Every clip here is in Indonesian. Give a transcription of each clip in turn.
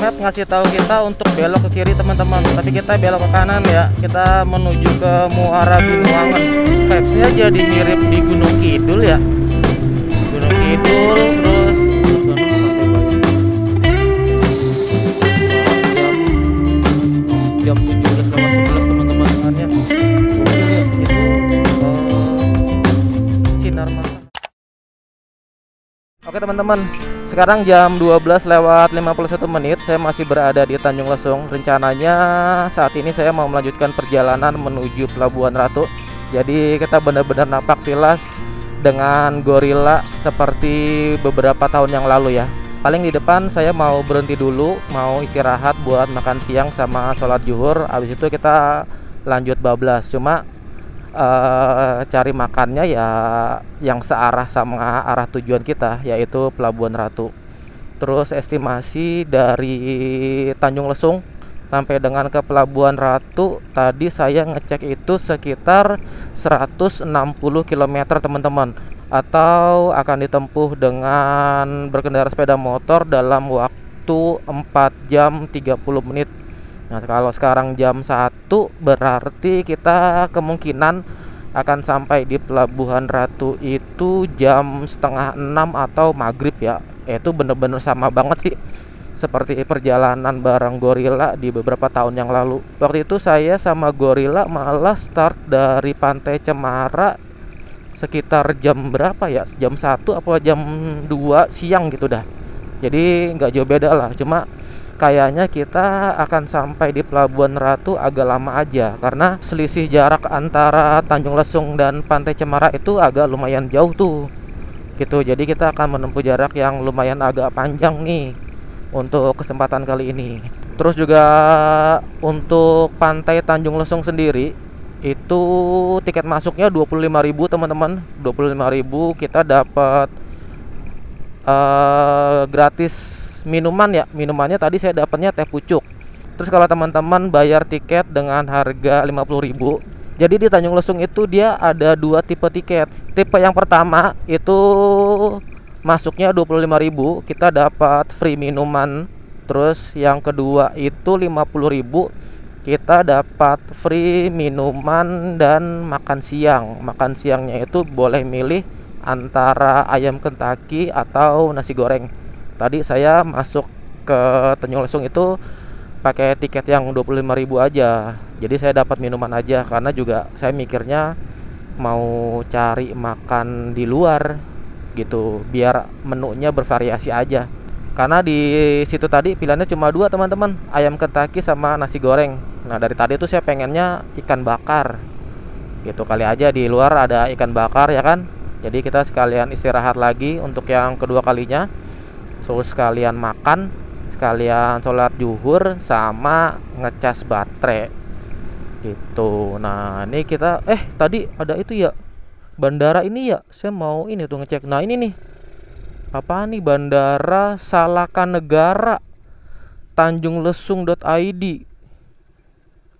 Map ngasih tahu kita untuk belok ke kiri teman-teman, tapi kita belok ke kanan ya. Kita menuju ke Muara Binuangan. Vibes-nya jadi mirip di Gunung Kidul ya. Gunung Kidul, terus jam 17:11 teman-teman dengannya. Itu sinar matahari. Oke teman-teman, sekarang jam 12:51 menit. Saya masih berada di Tanjung Lesung. Rencananya saat ini saya mau melanjutkan perjalanan menuju Pelabuhan Ratu. Jadi kita benar-benar napak tilas dengan gorila seperti beberapa tahun yang lalu ya. Paling di depan saya mau berhenti dulu, mau istirahat buat makan siang sama sholat zuhur. Habis itu kita lanjut bablas. Cuma cari makannya ya yang searah sama arah tujuan kita, yaitu Pelabuhan Ratu. Terus estimasi dari Tanjung Lesung sampai dengan ke Pelabuhan Ratu tadi saya ngecek itu sekitar 160 km teman-teman, atau akan ditempuh dengan berkendara sepeda motor dalam waktu 4 jam 30 menit. Nah, kalau sekarang jam 1 berarti kita kemungkinan akan sampai di Pelabuhan Ratu itu jam setengah 6 atau maghrib ya. Itu bener-bener sama banget sih seperti perjalanan bareng gorila di beberapa tahun yang lalu. Waktu itu saya sama gorila malah start dari Pantai Cemara sekitar jam berapa ya? Jam 1 apa jam 2 siang gitu dah. Jadi nggak jauh beda lah. Cuma kayaknya kita akan sampai di Pelabuhan Ratu agak lama aja, karena selisih jarak antara Tanjung Lesung dan Pantai Cemara itu agak lumayan jauh tuh gitu. Jadi kita akan menempuh jarak yang lumayan agak panjang nih untuk kesempatan kali ini. Terus juga untuk Pantai Tanjung Lesung sendiri itu tiket masuknya 25.000 teman-teman. 25.000 kita dapat gratis minuman ya. Minumannya tadi saya dapatnya teh pucuk. Terus kalau teman-teman bayar tiket dengan harga 50.000, jadi di Tanjung Lesung itu dia ada 2 tipe tiket. Tipe yang pertama itu masuknya 25.000, kita dapat free minuman. Terus yang kedua itu 50.000, kita dapat free minuman dan makan siang. Makan siangnya itu boleh milih antara ayam Kentucky atau nasi goreng. Tadi saya masuk ke Tanjung Lesung itu pakai tiket yang 25.000 aja. Jadi saya dapat minuman aja, karena juga saya mikirnya mau cari makan di luar gitu, biar menunya bervariasi aja. Karena di situ tadi pilihannya cuma 2 teman-teman, ayam Kentucky sama nasi goreng. Nah dari tadi tuh saya pengennya ikan bakar gitu, kali aja di luar ada ikan bakar ya kan. Jadi kita sekalian istirahat lagi untuk yang kedua kalinya. Terus sekalian makan, sekalian sholat zuhur, sama ngecas baterai gitu. Nah ini kita tadi ada itu ya, bandara ini ya. Saya mau ini tuh ngecek. Nah ini nih, apa nih, Bandara Salakan Negara tanjunglesung.id,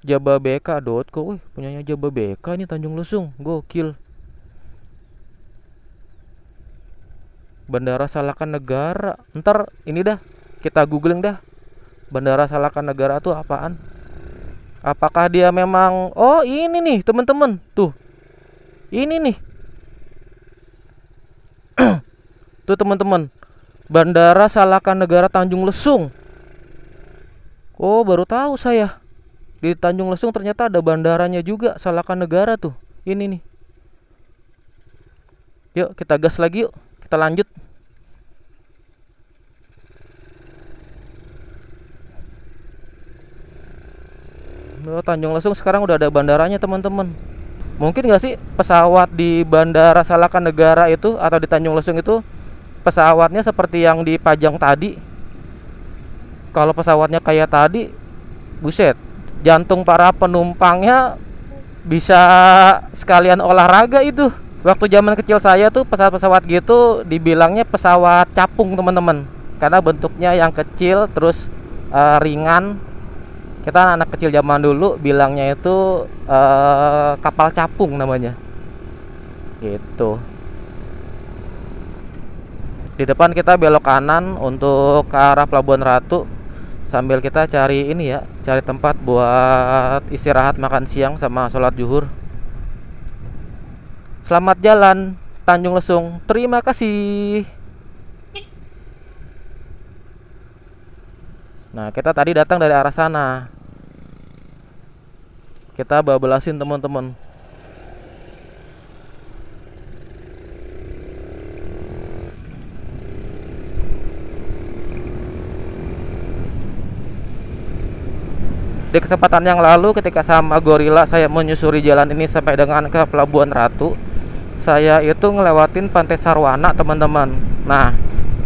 jababeka.co. Punyanya Jababeka ini Tanjung Lesung, gokil. Bandara Salakan Negara. Ntar ini dah kita googling dah, Bandara Salakan Negara tuh apaan. Apakah dia memang, oh ini nih teman-teman, tuh ini nih tuh teman-teman, Bandara Salakan Negara Tanjung Lesung. Oh baru tahu saya, di Tanjung Lesung ternyata ada bandaranya juga, Salakan Negara tuh. Ini nih. Yuk kita gas lagi yuk. Kita lanjut. Tanjung Lesung sekarang udah ada bandaranya teman-teman. Mungkin nggak sih pesawat di Bandara Salakan Negara itu atau di Tanjung Lesung itu pesawatnya seperti yang dipajang tadi? Kalau pesawatnya kayak tadi, buset, jantung para penumpangnya bisa sekalian olahraga itu. Waktu zaman kecil saya tuh pesawat-pesawat gitu dibilangnya pesawat capung teman-teman, karena bentuknya yang kecil terus ringan. Kita anak kecil zaman dulu bilangnya itu kapal capung namanya gitu. Di depan kita belok kanan untuk ke arah Pelabuhan Ratu. sambil kita cari ini ya, cari tempat buat istirahat, makan siang sama sholat zuhur. Selamat jalan Tanjung Lesung, terima kasih. Nah, kita tadi datang dari arah sana. Kita babelasin teman-teman. Di kesempatan yang lalu ketika sama Gorilla saya menyusuri jalan ini sampai dengan ke Pelabuhan Ratu, saya itu ngelewatin Pantai Sarwana teman-teman. Nah,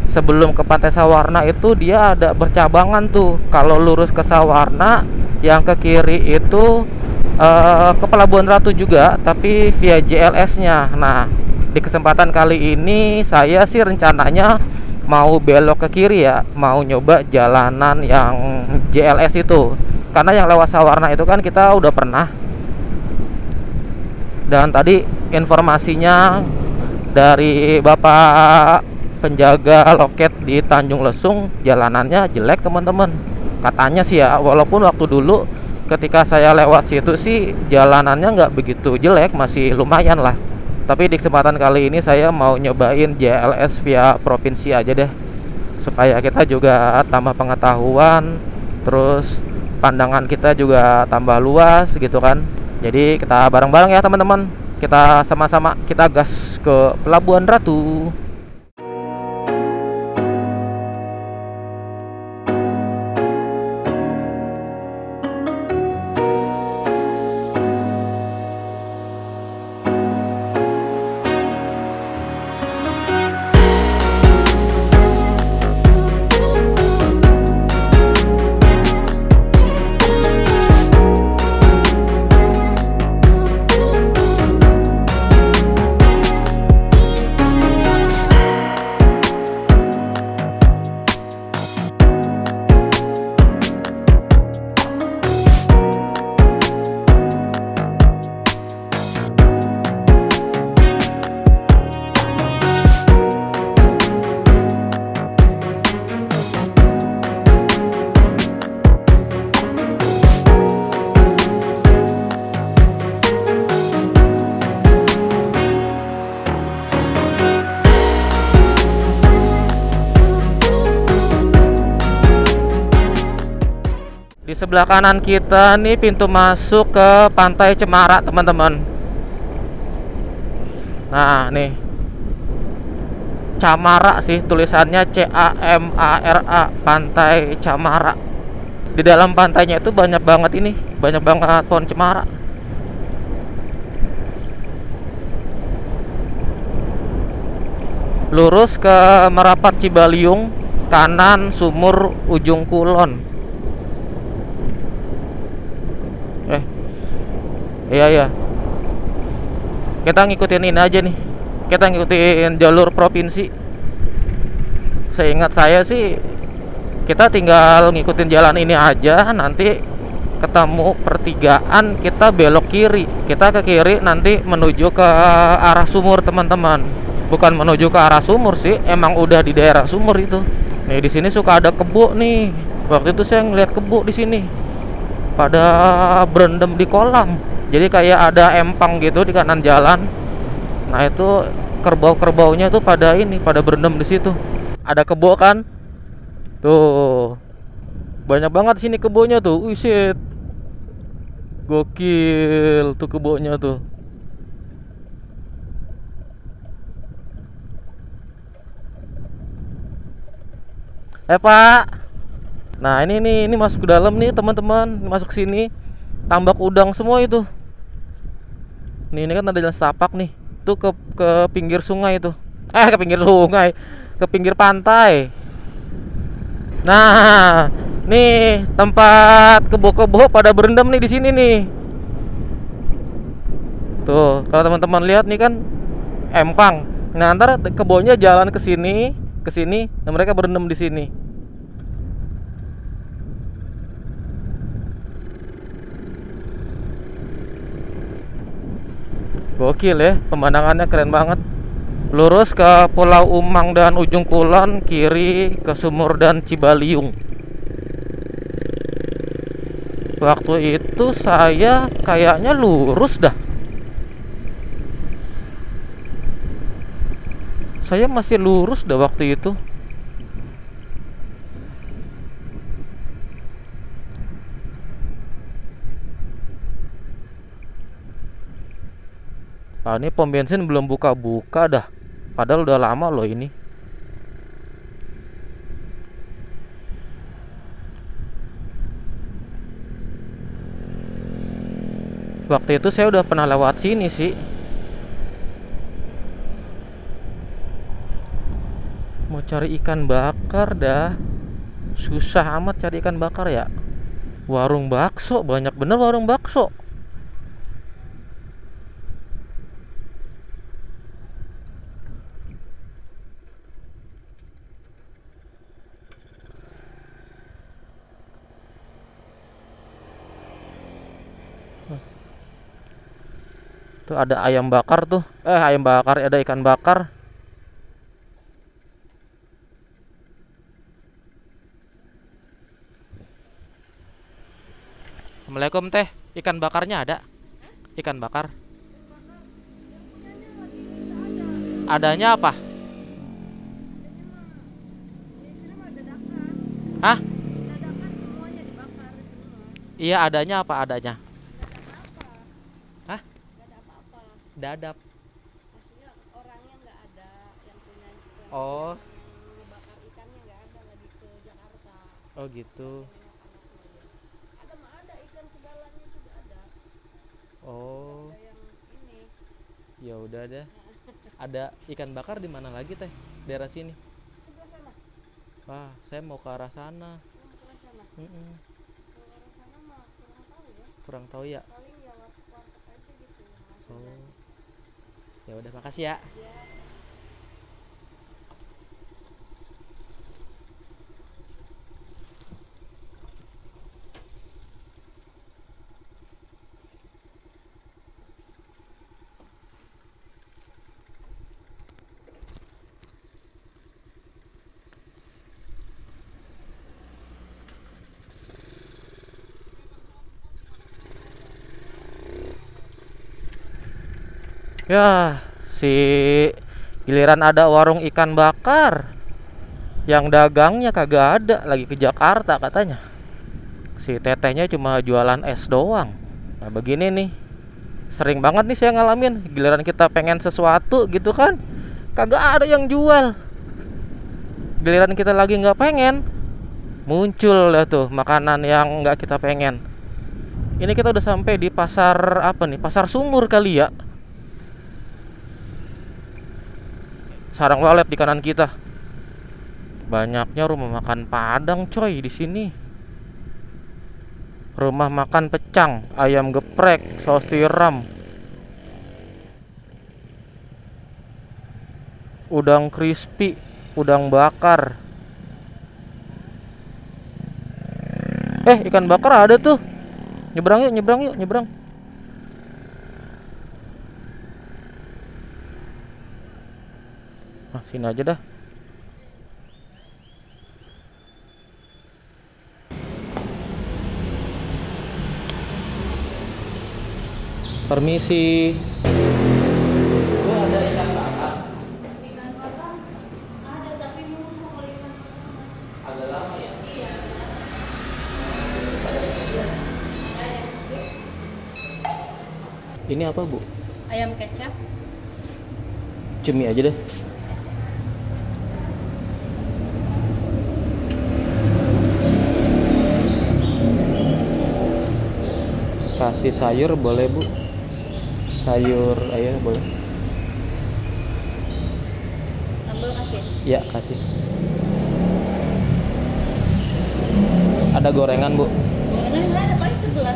sebelum ke Pantai Sawarna itu dia ada bercabangan tuh. Kalau lurus ke Sawarna, yang ke kiri itu ke Pelabuhan Ratu juga, tapi via JLS-nya. Nah, di kesempatan kali ini saya sih rencananya mau belok ke kiri ya, mau nyoba jalanan yang JLS itu. Karena yang lewat Sawarna itu kan kita udah pernah. Dan tadi informasinya dari Bapak penjaga loket di Tanjung Lesung, jalanannya jelek teman-teman. Katanya sih ya, walaupun waktu dulu ketika saya lewat situ sih jalanannya nggak begitu jelek, masih lumayan lah. Tapi di kesempatan kali ini saya mau nyobain JLS via provinsi aja deh, supaya kita juga tambah pengetahuan, terus pandangan kita juga tambah luas gitu kan. Jadi kita bareng-bareng ya teman-teman, kita sama-sama kita gas ke Pelabuhan Ratu. Di sebelah kanan kita nih pintu masuk ke Pantai Cemara teman-teman. Nah nih, Camara sih tulisannya, CAMARA, Pantai Camara. Di dalam pantainya itu banyak banget ini, banyak banget pohon cemara. Lurus ke Merapat Cibaliung, kanan Sumur Ujung Kulon. Iya. Kita ngikutin ini aja nih. Kita ngikutin jalur provinsi. Seingat saya sih kita tinggal ngikutin jalan ini aja, nanti ketemu pertigaan kita belok kiri. Kita ke kiri nanti menuju ke arah sumur teman-teman. Bukan menuju ke arah sumur sih, emang udah di daerah sumur itu. Nih di sini suka ada kebo nih. Waktu itu saya ngeliat kebo di sini. Pada berendam di kolam. Jadi kayak ada empang gitu di kanan jalan. Nah itu kerbau-kerbaunya tuh pada berendam di situ. Ada kebo kan? Tuh. Banyak banget sini kebonya tuh. Shit. Gokil tuh kebonya tuh. Pak. Nah, ini masuk ke dalam nih, teman-teman. Masuk sini. Tambak udang semua itu. Nih, ini kan ada jalan setapak nih. Tuh ke pinggir sungai itu. Ke pinggir sungai. Ke pinggir pantai. Nah, nih tempat kebo-kebo pada berendam nih di sini nih. Tuh, kalau teman-teman lihat nih kan empang. Nah, ntar kebonya jalan ke sini, dan mereka berendam di sini. Gokil ya, pemandangannya keren banget. Lurus ke Pulau Umang dan Ujung Kulon, kiri ke Sumur dan Cibaliung. Waktu itu saya kayaknya lurus dah. Saya masih lurus dah waktu itu. Ah, ini pom bensin belum buka-buka dah. Padahal udah lama loh ini. Waktu itu saya udah pernah lewat sini sih. Mau cari ikan bakar dah. Susah amat cari ikan bakar ya. Warung bakso, banyak bener warung bakso. Tuh ada ayam bakar tuh. Ayam bakar, ada ikan bakar. Assalamualaikum teh. Ikan bakarnya ada? Ikan bakar. Adanya apa? Hah? Iya, adanya apa adanya? Hah? Dadap. Orangnya nggak ada yang punya Oh, bakar ikannya nggak ada lagi ke Jakarta. oh gitu. Ada mah ada ikan segalanya juga ada. Oh, Ada yang ini ya udah deh. Ada ikan bakar di mana lagi teh? Daerah sini. sebelah sana. Wah, saya mau ke arah sana. Sebelah sana. Mm-mm. Ke arah sana mah kurang tahu ya. Kurang tahu ya. Paling ya warteg aja gitu yang langsung Oh, dari. ya udah makasih ya. Ya. Ya, si giliran ada warung ikan bakar, yang dagangnya kagak ada, lagi ke Jakarta katanya. Si tetehnya cuma jualan es doang. Nah begini nih, sering banget nih saya ngalamin. Giliran kita pengen sesuatu gitu kan, kagak ada yang jual. Giliran kita lagi nggak pengen, muncul dah tuh makanan yang nggak kita pengen. Ini kita udah sampai di pasar apa nih? Pasar Sungur kali ya. Sarang walet di kanan kita. Banyaknya rumah makan Padang coy di sini. Rumah makan pecang, ayam geprek, saus tiram, udang crispy, udang bakar. Ikan bakar ada tuh. Nyebrang yuk, nyebrang yuk, nyebrang. Sini aja dah. Permisi. Oh, ada ikan bakar. Ikan bakar ada tapi mau ikan bakar. Agak lama ya. Iya. Ini apa, Bu? Ayam kecap. Cumi aja deh. Kasih sayur boleh, Bu? Sayur ayo boleh. Sambal kasih. Ya, kasih. Ada gorengan, Bu? Gorengan nggak ada paling sebelah.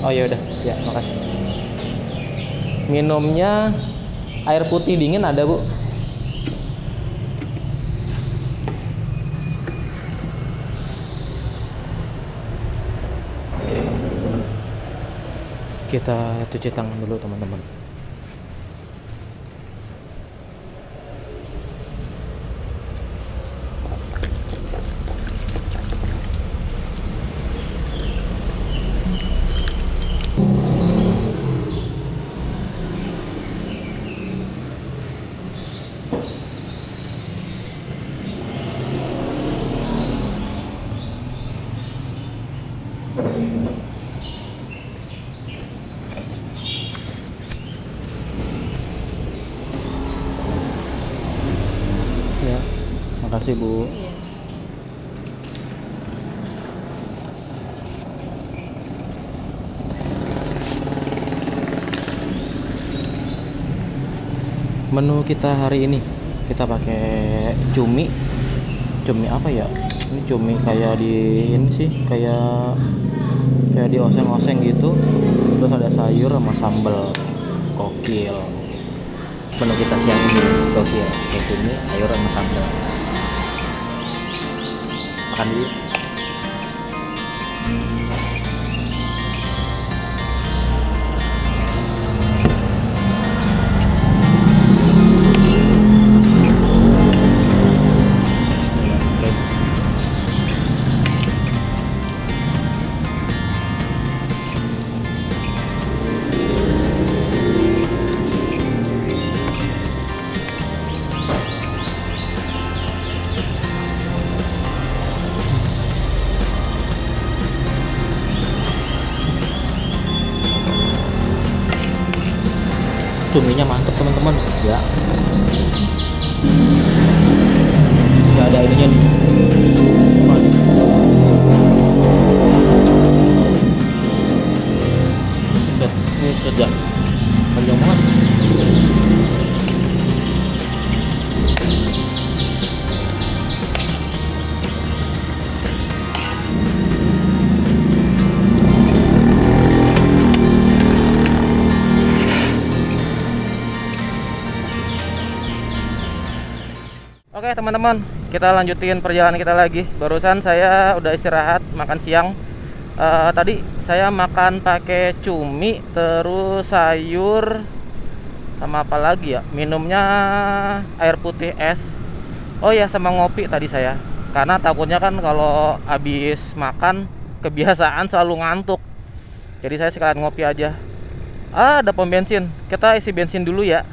Oh ya udah, ya makasih. Minumnya air putih dingin ada, Bu? Kita cuci tangan dulu, teman-teman. kasih Bu. Iya. Menu kita hari ini kita pakai cumi. Cumi apa ya? Ini cumi kayak di ini sih, kayak di oseng-oseng gitu. Terus ada sayur sama sambal. Gokil. Menu kita siang ini gokil. Kayak cumi, sayur sama sambal. Makan dulu. Cuminya mantep teman-teman ya. Nggak ada ininya nih. Set, ini kerja panjang banget. Oke teman-teman, kita lanjutin perjalanan kita lagi. Barusan saya udah istirahat makan siang. Tadi saya makan pakai cumi, terus sayur, sama apa lagi ya? Minumnya air putih es. Oh ya, sama ngopi tadi saya. Karena takutnya kan kalau habis makan kebiasaan selalu ngantuk. Jadi saya sekalian ngopi aja. Ada pom bensin. Kita isi bensin dulu ya.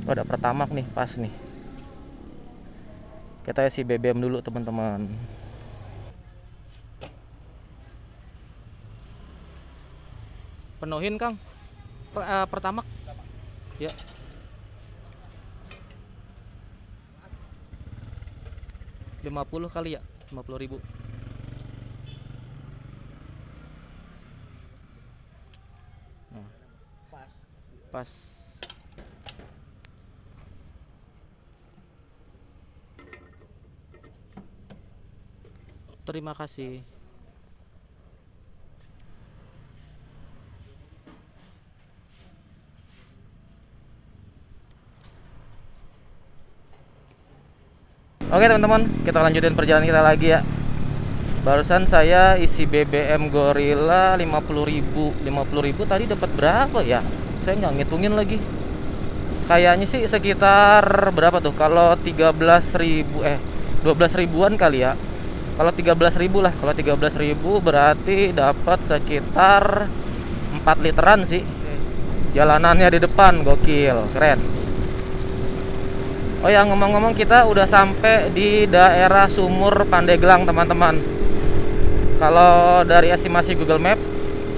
Oh, ada Pertamax nih, pas nih. Kita isi BBM dulu teman-teman. Penuhin Kang. Pertamax. Ya. $50 kali ya, 50.000. Nah, pas. Terima kasih. Oke teman-teman, kita lanjutin perjalanan kita lagi ya. Barusan saya isi BBM Gorilla 50.000. 50.000 tadi dapat berapa ya? Saya nggak ngitungin lagi. Kayaknya sih sekitar berapa tuh? Kalau 12 ribuan kali ya. Kalau 13.000 lah. Kalau 13.000 berarti dapat sekitar 4 literan sih. Jalanannya di depan gokil, keren. Oh ya, ngomong-ngomong kita udah sampai di daerah Sumur Pandeglang teman-teman. Kalau dari estimasi Google Map,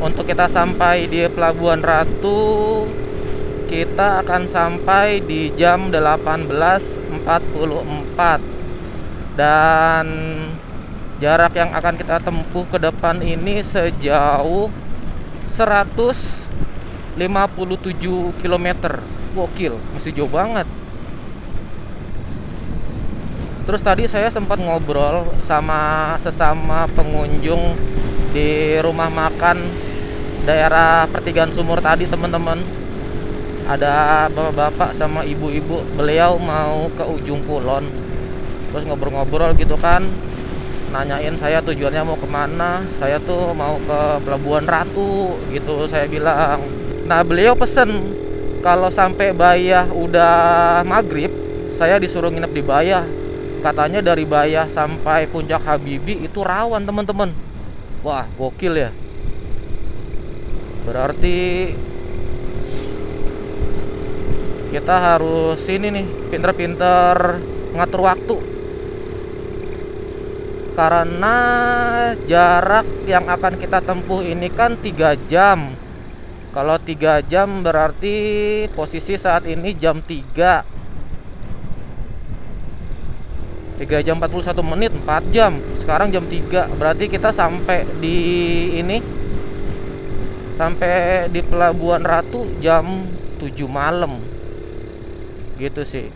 untuk kita sampai di Pelabuhan Ratu, kita akan sampai di jam 18.44. Dan jarak yang akan kita tempuh ke depan ini sejauh 157 km. Gokil, masih jauh banget. Terus tadi saya sempat ngobrol sama sesama pengunjung di rumah makan daerah Pertigaan Sumur tadi teman-teman. Ada bapak-bapak sama ibu-ibu, beliau mau ke ujung kulon. Terus ngobrol-ngobrol gitu kan, nanyain saya tujuannya mau kemana. Saya tuh mau ke Pelabuhan Ratu gitu, saya bilang. Nah beliau pesen kalau sampai Bayah udah maghrib, saya disuruh nginep di Bayah. Katanya dari Bayah sampai Puncak Habibie itu rawan teman-teman. Wah gokil ya. Berarti kita harus ini nih, pinter-pinter ngatur waktu. Karena jarak yang akan kita tempuh ini kan 3 jam. Kalau 3 jam berarti posisi saat ini jam 3 jam 41 menit, 4 jam. Sekarang jam 3, berarti kita sampai di ini, sampai di Pelabuhan Ratu jam 7 malam. Gitu sih.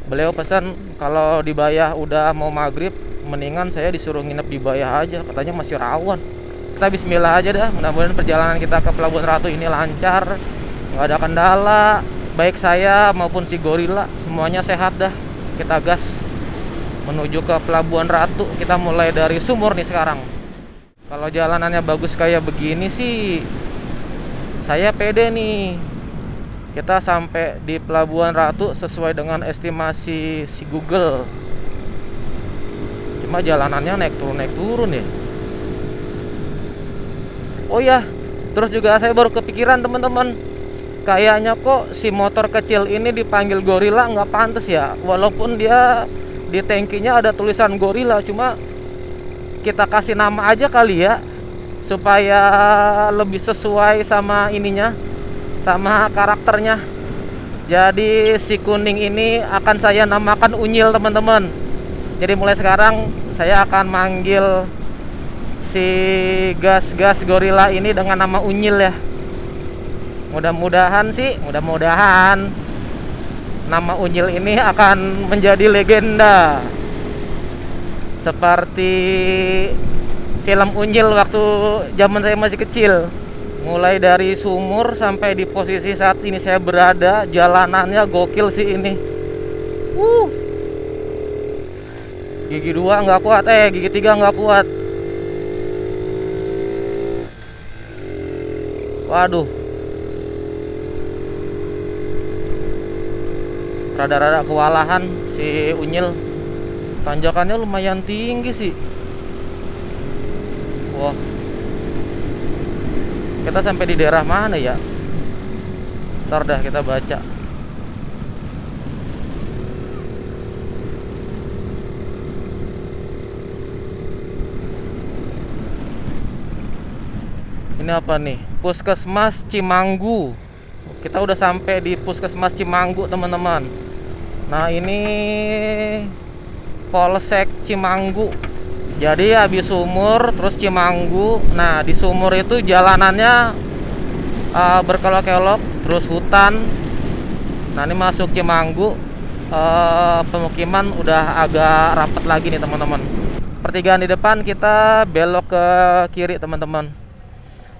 Beliau pesan kalau di Bayah udah mau maghrib, mendingan saya disuruh nginep di Bayah aja, katanya masih rawan. Kita bismillah aja dah, mudah-mudahan perjalanan kita ke Pelabuhan Ratu ini lancar, nggak ada kendala, baik saya maupun si gorila semuanya sehat dah. Kita gas menuju ke Pelabuhan Ratu. Kita mulai dari Sumur nih sekarang. Kalau jalanannya bagus kayak begini sih, saya pede nih. Kita sampai di Pelabuhan Ratu sesuai dengan estimasi si Google. Cuma jalanannya naik turun ya. Oh ya, terus juga saya baru kepikiran teman-teman, kayaknya kok si motor kecil ini dipanggil gorila nggak pantas ya. Walaupun dia di tangkinya ada tulisan gorila, cuma kita kasih nama aja kali ya, supaya lebih sesuai sama ininya, sama karakternya. Jadi si kuning ini akan saya namakan Unyil teman-teman. Jadi mulai sekarang saya akan manggil si gas gorila ini dengan nama Unyil ya. Mudah-mudahan nama Unyil ini akan menjadi legenda seperti film Unyil waktu zaman saya masih kecil. Mulai dari Sumur sampai di posisi saat ini saya berada, jalanannya gokil sih ini. Gigi 2 nggak kuat, gigi 3 nggak kuat. Waduh, rada-rada kewalahan si Unyil. Tanjakannya lumayan tinggi sih. Wah, kita sampai di daerah mana ya? Ntar dah kita baca. Ini apa nih? Puskesmas Cimanggu. Kita udah sampai di Puskesmas Cimanggu teman-teman. Nah ini Polsek Cimanggu. Jadi habis Sumur terus Cimanggu. Nah di Sumur itu jalanannya berkelok-kelok, terus hutan. Nah ini masuk Cimanggu, pemukiman udah agak rapat lagi nih teman-teman. Pertigaan di depan kita belok ke kiri teman-teman.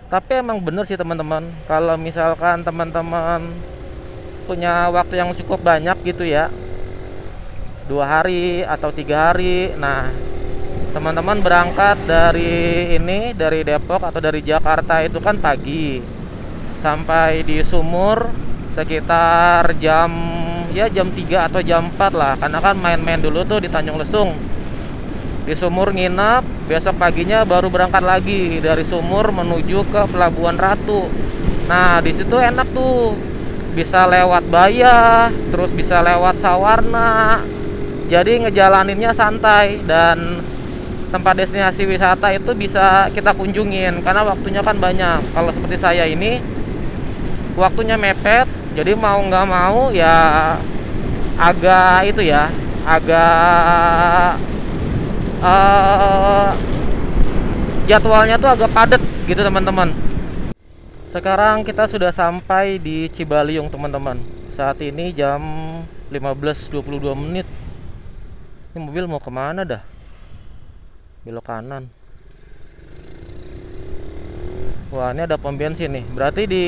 Tapi emang bener sih teman-teman, kalau misalkan teman-teman punya waktu yang cukup banyak gitu ya, 2 hari atau 3 hari. Nah teman-teman berangkat dari Depok atau dari Jakarta itu kan pagi, sampai di Sumur sekitar jam 3 atau jam 4 lah, karena kan main-main dulu tuh di Tanjung Lesung. Di Sumur nginep, besok paginya baru berangkat lagi dari Sumur menuju ke Pelabuhan Ratu. Nah di situ enak tuh, bisa lewat Bayah, terus bisa lewat Sawarna. Jadi ngejalaninnya santai, dan tempat destinasi wisata itu bisa kita kunjungin karena waktunya kan banyak. Kalau seperti saya ini waktunya mepet, jadi mau nggak mau ya agak jadwalnya tuh agak padat gitu teman-teman. Sekarang kita sudah sampai di Cibaliung teman-teman. Saat ini jam 15.22 menit. Ini mobil mau kemana dah? Belok kanan. Wah ini ada pom bensin nih. Berarti di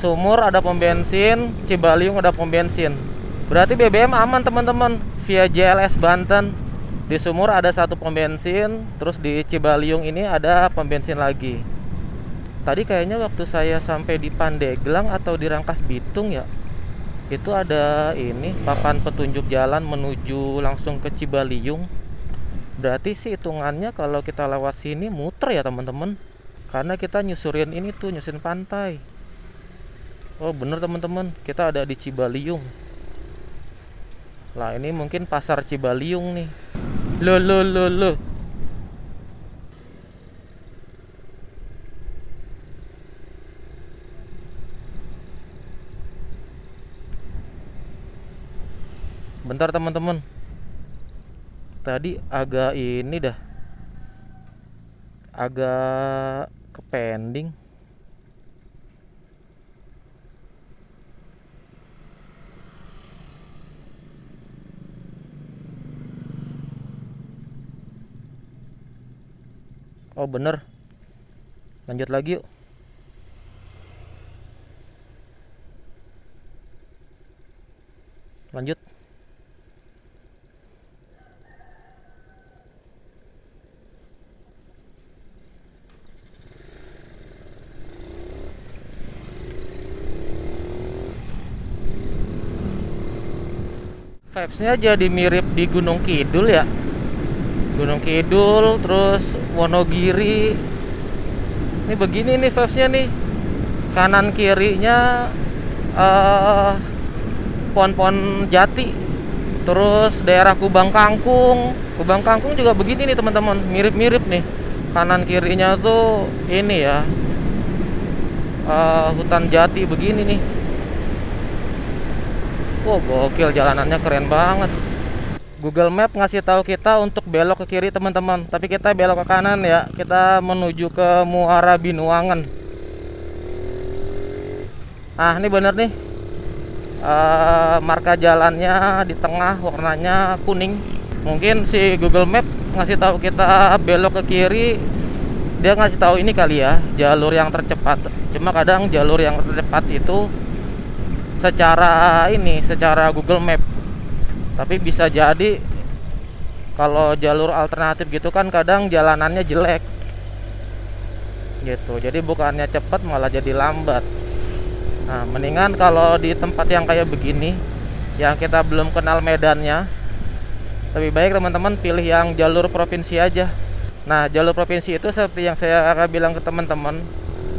Sumur ada pom bensin, Cibaliung ada pom bensin. Berarti BBM aman teman-teman. Via JLS Banten. Di Sumur ada 1 pom bensin, terus di Cibaliung ini ada pom bensin lagi. Tadi kayaknya waktu saya sampai di Pandeglang atau di Rangkas Bitung ya, itu ada ini papan petunjuk jalan menuju langsung ke Cibaliung. Berarti sih hitungannya kalau kita lewat sini muter ya teman-teman, karena kita nyusurin ini tuh, nyusurin pantai. Oh bener teman-teman, kita ada di Cibaliung. Lah ini mungkin pasar Cibaliung nih. Loh. Bentar teman-teman, tadi agak ini dah, agak ke pending. Oh bener, lanjut lagi yuk. Lanjut. Vibesnya jadi mirip di Gunung Kidul ya. Gunung Kidul, terus Wonogiri. Ini begini nih vibesnya nih. Kanan kirinya pohon-pohon jati. Terus daerah Kubang Kangkung. Kubang Kangkung juga begini nih teman-teman, mirip-mirip nih. Kanan kirinya tuh ini ya, hutan jati begini nih. Wow, gokil, jalanannya keren banget. Google Map ngasih tahu kita untuk belok ke kiri teman-teman, tapi kita belok ke kanan ya. Kita menuju ke Muara Binuangen. Nah ini bener nih, marka jalannya di tengah warnanya kuning. Mungkin si Google Map ngasih tahu kita belok ke kiri, dia ngasih tahu ini kali ya, jalur yang tercepat. Cuma kadang jalur yang tercepat itu secara Google Map, tapi bisa jadi kalau jalur alternatif gitu kan kadang jalanannya jelek gitu, jadi bukannya cepat malah jadi lambat. Nah mendingan kalau di tempat yang kayak begini yang kita belum kenal medannya, lebih baik teman-teman pilih yang jalur provinsi aja. Nah jalur provinsi itu seperti yang saya akan bilang ke teman-teman,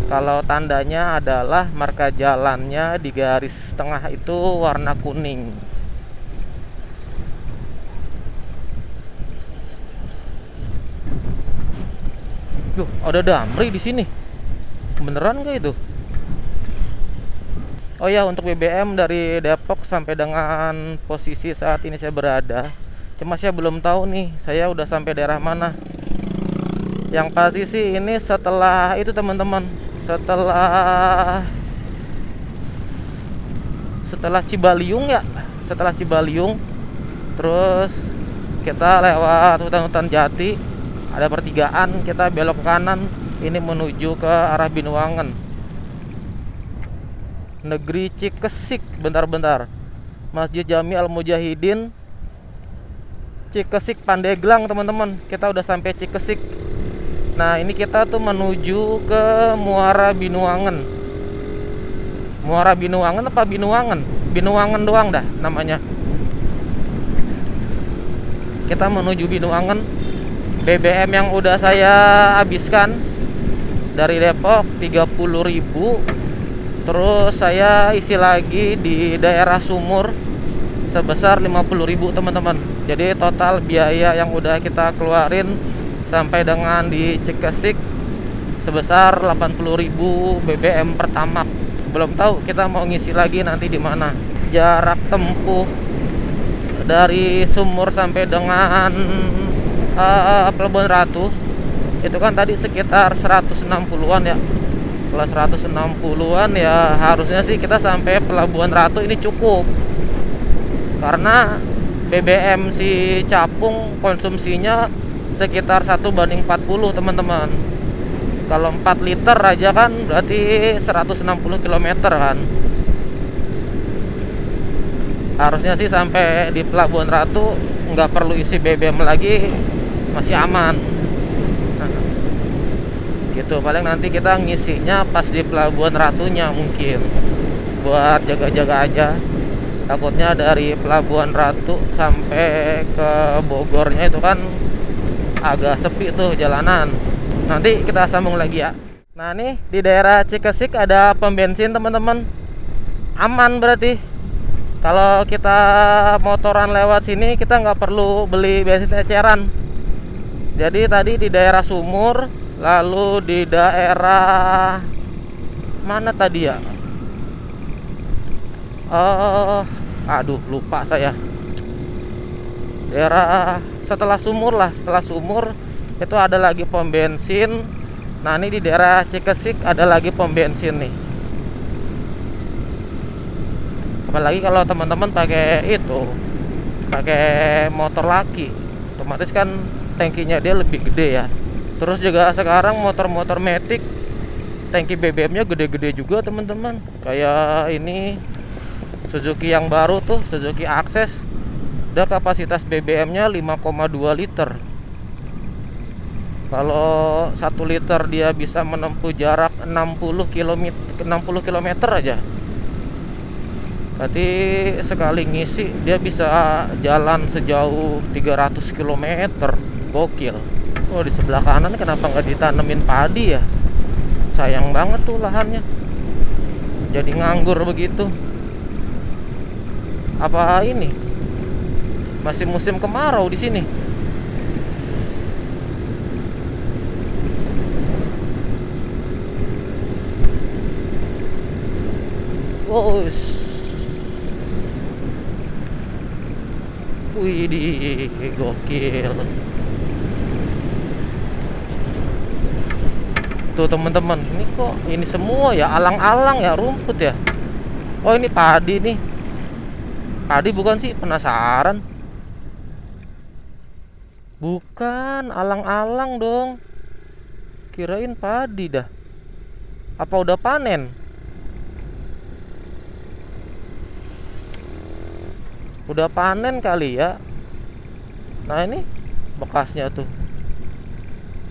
kalau tandanya adalah marka jalannya di garis tengah itu warna kuning. Duh, ada Damri di sini. Beneran gak itu? Oh ya, untuk BBM dari Depok sampai dengan posisi saat ini saya berada, cuma saya belum tahu nih saya udah sampai daerah mana. Yang pasti sih ini setelah itu teman-teman, setelah Cibaliung ya, setelah Cibaliung terus kita lewat hutan-hutan jati, ada pertigaan, kita belok ke kanan, ini menuju ke arah Binuangen, negeri Cikesik. Bentar-bentar, Masjid Jami Al Mujahidin Cikesik Pandeglang teman-teman, kita udah sampai Cikesik. Nah ini kita tuh menuju ke Muara Binuangen. Muara Binuangen apa Binuangen? Binuangen doang dah namanya. Kita menuju Binuangen. BBM yang udah saya habiskan dari Depok 30.000. Terus saya isi lagi di daerah Sumur sebesar 50.000 teman-teman. Jadi total biaya yang udah kita keluarin sampai dengan di Cikesik sebesar 80.000 BBM pertama. Belum tahu kita mau ngisi lagi nanti di mana. Jarak tempuh dari Sumur sampai dengan Pelabuhan Ratu itu kan tadi sekitar 160-an ya. Kalau 160-an ya harusnya sih kita sampai Pelabuhan Ratu ini cukup. Karena BBM si Capung konsumsinya sekitar 1:40 teman-teman. Kalau 4 liter aja kan berarti 160 km kan. Harusnya sih sampai di Pelabuhan Ratu nggak perlu isi BBM lagi, masih aman. Nah, gitu, paling nanti kita ngisinya pas di Pelabuhan Ratunya mungkin, buat jaga-jaga aja. Takutnya dari Pelabuhan Ratu sampai ke Bogornya itu kan agak sepi tuh jalanan. Nanti kita sambung lagi ya. Nah nih di daerah Cikesik ada pom bensin teman-teman. Aman berarti. Kalau kita motoran lewat sini kita nggak perlu beli bensin eceran. Jadi tadi di daerah Sumur, lalu di daerah mana tadi ya? Aduh lupa saya. daerah setelah Sumur lah, setelah Sumur itu ada lagi pom bensin. Nah ini di daerah Cikesik ada lagi pom bensin nih. Apalagi kalau teman-teman pakai motor laki, otomatis kan tangkinya dia lebih gede ya. Terus juga sekarang motor-motor Matic tangki BBM-nya gede-gede juga teman-teman. Kayak ini Suzuki yang baru tuh, Suzuki Access, udah kapasitas BBM-nya 5,2 liter. Kalau 1 liter dia bisa menempuh jarak 60 km aja. Berarti sekali ngisi dia bisa jalan sejauh 300 km. Gokil. Oh, di sebelah kanan kenapa nggak ditanemin padi ya? Sayang banget tuh lahannya. Jadi nganggur begitu. Apa ini masih musim kemarau di sini? Oh, wih, gokil. Tuh teman-teman, ini kok ini semua ya alang-alang ya, rumput ya. Oh ini padi nih. Padi bukan sih, penasaran. Bukan, alang-alang dong. Kirain padi dah. Apa udah panen? Udah panen kali ya. Nah ini bekasnya tuh.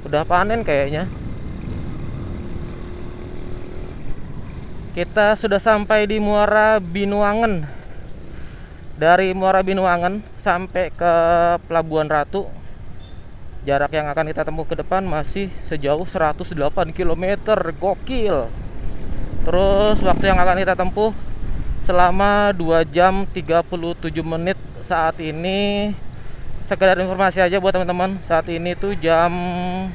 Udah panen kayaknya. Kita sudah sampai di Muara Binuangen. Dari Muara Binuangen sampai ke Pelabuhan Ratu, jarak yang akan kita tempuh ke depan masih sejauh 108 km. Gokil. Terus waktu yang akan kita tempuh selama 2 jam 37 menit saat ini. Sekedar informasi aja buat teman-teman, saat ini tuh jam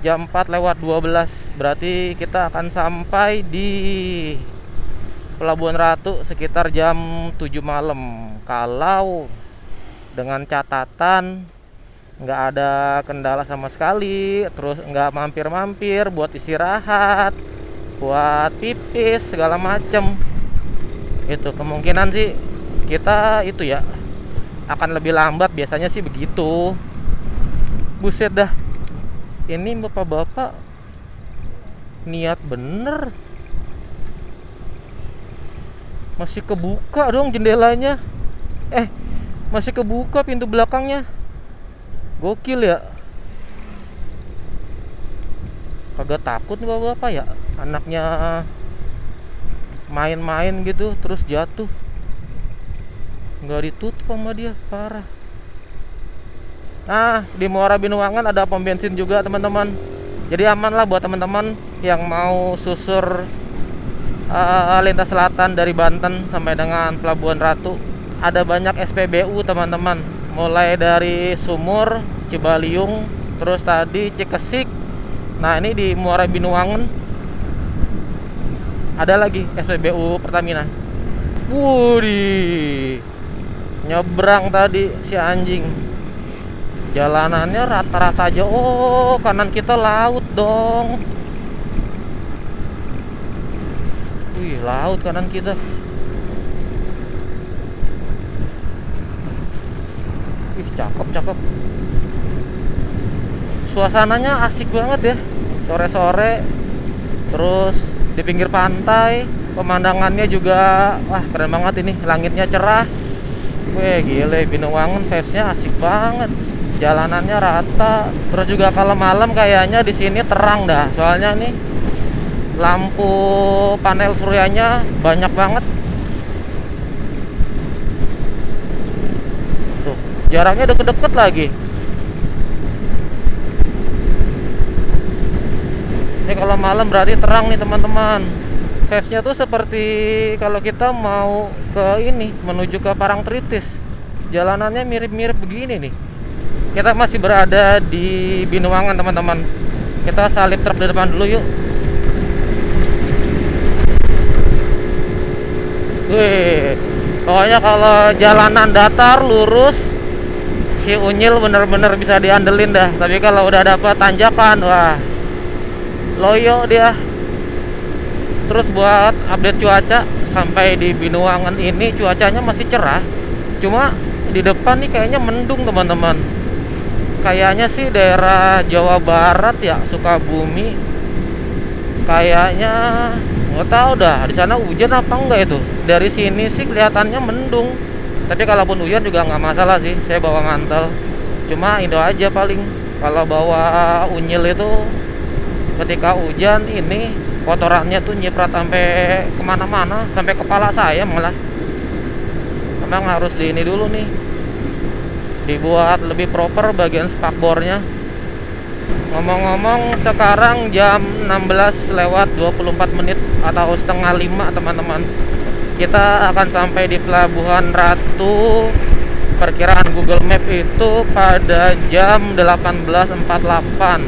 4:12. Berarti kita akan sampai di Pelabuhan Ratu sekitar jam 7 malam. Kalau dengan catatan nggak ada kendala sama sekali, terus nggak mampir-mampir buat istirahat, buat pipis segala macem, itu kemungkinan sih kita itu ya akan lebih lambat. Biasanya sih begitu. Buset dah, ini bapak-bapak niat bener. Masih kebuka dong jendelanya. Masih kebuka pintu belakangnya. Gokil ya. Kagak takut nih bapak-bapak ya, anaknya main-main gitu terus jatuh. Nggak ditutup sama dia, parah. Nah, di Muara Binuangen ada pom bensin juga teman-teman. Jadi aman lah buat teman-teman yang mau susur lintas selatan dari Banten sampai dengan Pelabuhan Ratu. Ada banyak SPBU teman-teman, mulai dari Sumur, Cibaliung, terus tadi Cikesik. Nah ini di Muara Binuangen ada lagi SPBU Pertamina. Wudi, nyebrang tadi si anjing. Jalanannya rata-rata aja. Oh, kanan kita laut dong. Wih, laut kanan kita. Wih, cakep. Suasananya asik banget ya, sore-sore. Terus di pinggir pantai, pemandangannya juga wah keren banget ini. Langitnya cerah. Wih, gile, Binuangen vibes-nya asik banget. Jalanannya rata. Terus juga kalau malam kayaknya di sini terang dah. Soalnya nih lampu panel suryanya banyak banget. Tuh, jaraknya deket-deket lagi. Ini kalau malam berarti terang nih teman-teman. Vibes-nya tuh seperti kalau kita mau ke ini, menuju ke Parangtritis. Jalanannya mirip-mirip begini nih. Kita masih berada di Binuangen teman-teman. Kita salip truk di depan dulu yuk. Wih, pokoknya kalau jalanan datar lurus Si Unyil bener-bener bisa diandelin dah. Tapi kalau udah dapat tanjakan, wah, loyo dia. Terus buat update cuaca, sampai di Binuangan ini cuacanya masih cerah. Cuma di depan nih kayaknya mendung teman-teman. Kayaknya sih daerah Jawa Barat ya, Sukabumi. Kayaknya nggak tahu dah di sana hujan apa enggak itu. Dari sini sih kelihatannya mendung. Tapi kalaupun hujan juga nggak masalah sih. Saya bawa mantel. Cuma itu aja paling. Kalau bawa Unyil itu ketika hujan ini kotorannya tuh nyiprat sampai kemana-mana, sampai kepala saya malah. Memang harus di ini dulu nih, dibuat lebih proper bagian spakbornya. Ngomong-ngomong sekarang jam 16:24 atau setengah 5 teman-teman. Kita akan sampai di Pelabuhan Ratu. Perkiraan Google Map itu pada jam 18.48.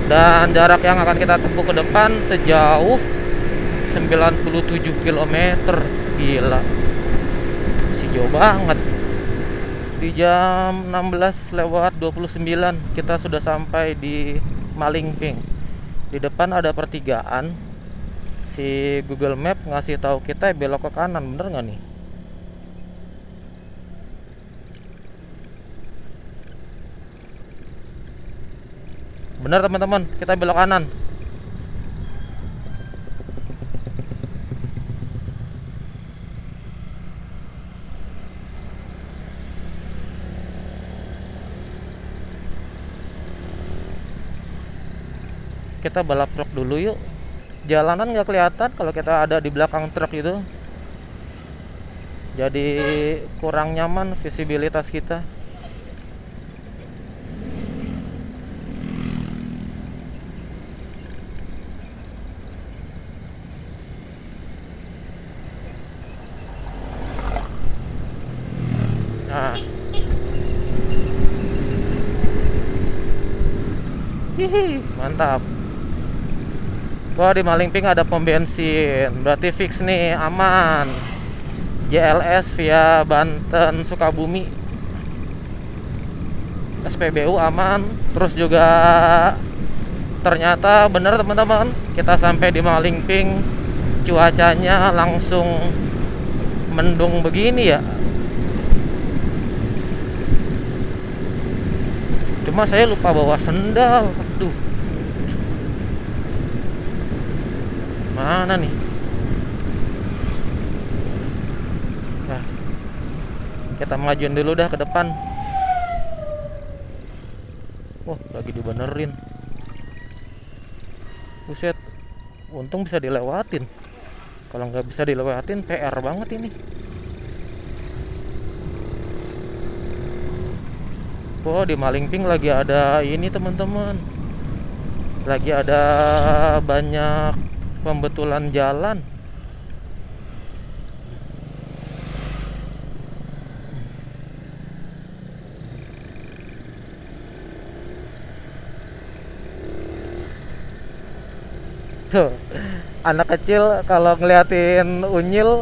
Dan jarak yang akan kita tempuh ke depan sejauh 97 km. Gila, si jauh banget. Di jam 16:29 kita sudah sampai di Malingping. Di depan ada pertigaan. Si Google Map ngasih tahu kita belok ke kanan, bener nggak nih? Bener teman-teman, kita belok kanan. Kita balap truk dulu yuk. Jalanan nggak kelihatan kalau kita ada di belakang truk itu. Jadi kurang nyaman visibilitas kita. Nah, hihi, mantap. Wah, di Malingping ada pom bensin, berarti fix nih, aman. JLS via Banten Sukabumi, SPBU aman. Terus juga ternyata bener teman-teman, kita sampai di Malingping cuacanya langsung mendung begini ya. Cuma saya lupa bawa sendal. Aduh, mana nih? Nah, kita majuin dulu dah ke depan. Wah, lagi dibenerin. Buset, untung bisa dilewatin. Kalau nggak bisa dilewatin, PR banget ini. Oh, di Malingping lagi ada ini teman-teman. Lagi ada banyak pembetulan jalan. Tuh, anak kecil kalau ngeliatin Unyil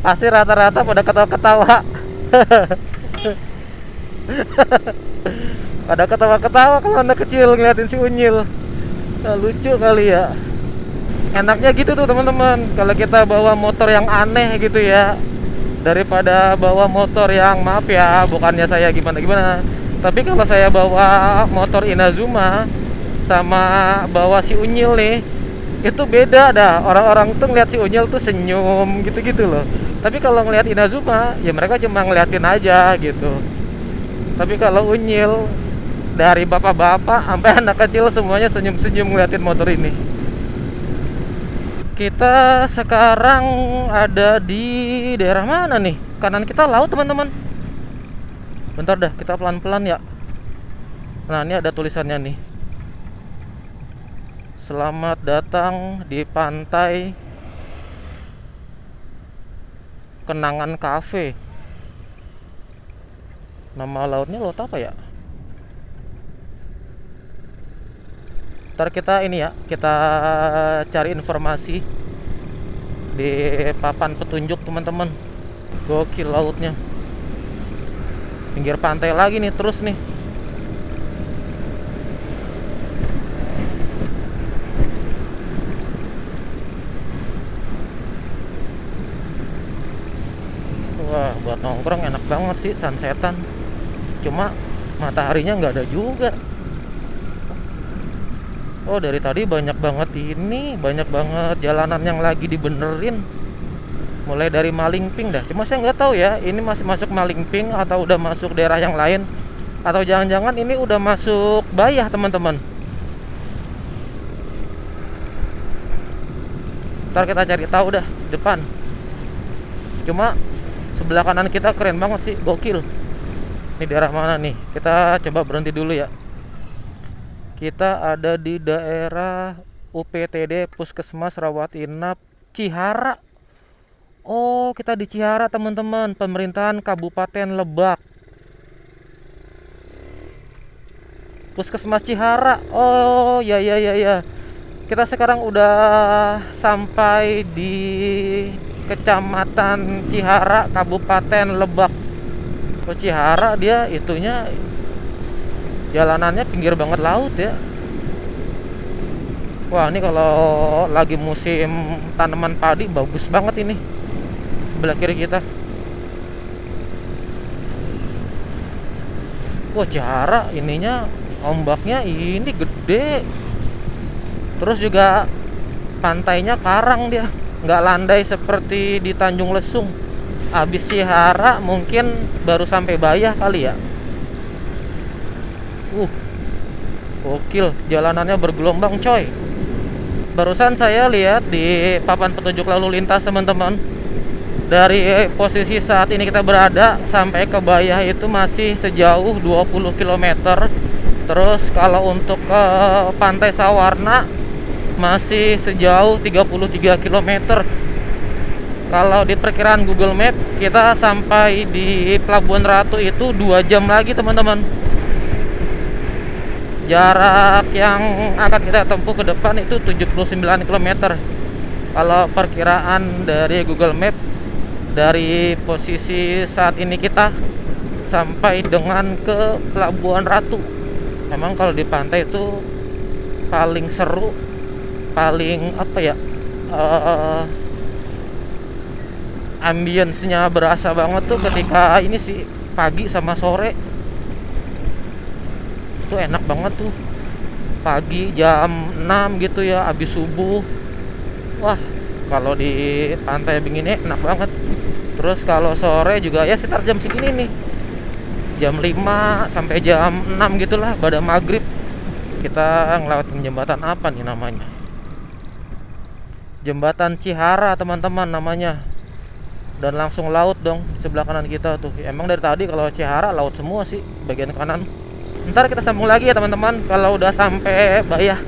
pasti rata-rata pada ketawa-ketawa. Pada ketawa-ketawa kalau anak kecil ngeliatin si Unyil. Nah, lucu kali ya. Enaknya gitu tuh teman-teman, kalau kita bawa motor yang aneh gitu ya, daripada bawa motor yang, maaf ya, bukannya saya gimana-gimana, tapi kalau saya bawa motor Inazuma sama bawa si Unyil nih, itu beda dah. Orang-orang tuh ngeliat si Unyil tuh senyum gitu-gitu loh. Tapi kalau ngeliat Inazuma, ya mereka cuma ngeliatin aja gitu. Tapi kalau Unyil, dari bapak-bapak sampai anak kecil semuanya senyum-senyum ngeliatin motor ini. Kita sekarang ada di daerah mana nih? Kanan kita laut teman-teman. Bentar dah, kita pelan-pelan ya. Nah, ini ada tulisannya nih. Selamat datang di pantai Kenangan Cafe. Nama lautnya laut apa ya? Ntar kita ini ya, kita cari informasi di papan petunjuk teman-teman. Gokil lautnya. pinggir pantai lagi nih terus nih. Wah, buat nongkrong enak banget sih sunsetan. Cuma mataharinya nggak ada juga. Oh, dari tadi banyak banget jalanan yang lagi dibenerin. Mulai dari Malingping dah. Cuma saya nggak tahu ya, ini masih masuk Malingping atau udah masuk daerah yang lain, atau jangan-jangan ini udah masuk Bayah, teman-teman. Ntar kita cari tahu dah depan. Cuma sebelah kanan kita keren banget sih, gokil. Ini daerah mana nih? Kita coba berhenti dulu ya. Kita ada di daerah UPTD Puskesmas Rawat Inap Cihara. Oh, kita di Cihara, teman-teman. Pemerintahan Kabupaten Lebak. Puskesmas Cihara. Oh, ya. Kita sekarang udah sampai di Kecamatan Cihara, Kabupaten Lebak. Oh, Cihara dia itunya jalanannya pinggir banget laut ya. Wah, ini kalau lagi musim tanaman padi bagus banget ini. Sebelah kiri kita. Wah, Cihara ininya ombaknya ini gede. Terus juga pantainya karang dia, nggak landai seperti di Tanjung Lesung. Habis Cihara mungkin baru sampai Bayah kali ya. Gokil, jalanannya bergelombang coy. Barusan saya lihat di papan petunjuk lalu lintas, teman-teman. Dari posisi saat ini kita berada sampai ke Bayah itu masih sejauh 20 km. Terus kalau untuk ke Pantai Sawarna masih sejauh 33 km. Kalau di perkiraan Google Map kita sampai di Pelabuhan Ratu itu 2 jam lagi, teman-teman. Jarak yang akan kita tempuh ke depan itu 79 km. Kalau perkiraan dari Google Map, dari posisi saat ini kita sampai dengan ke Pelabuhan Ratu. Memang kalau di pantai itu paling seru, paling apa ya, ambience-nya berasa banget tuh ketika ini sih pagi sama sore. Itu enak banget tuh. Pagi jam 6 gitu ya, habis subuh. Wah, kalau di pantai begini enak banget. Terus kalau sore juga ya sekitar jam segini nih. Jam 5 sampai jam 6 gitulah, pada maghrib. Kita ngelewatin jembatan apa nih namanya? Jembatan Cihara, teman-teman, namanya. Dan langsung laut dong di sebelah kanan kita tuh. Emang dari tadi kalau Cihara laut semua sih bagian kanan. Ntar kita sambung lagi ya, teman-teman, kalau udah sampai Bayah.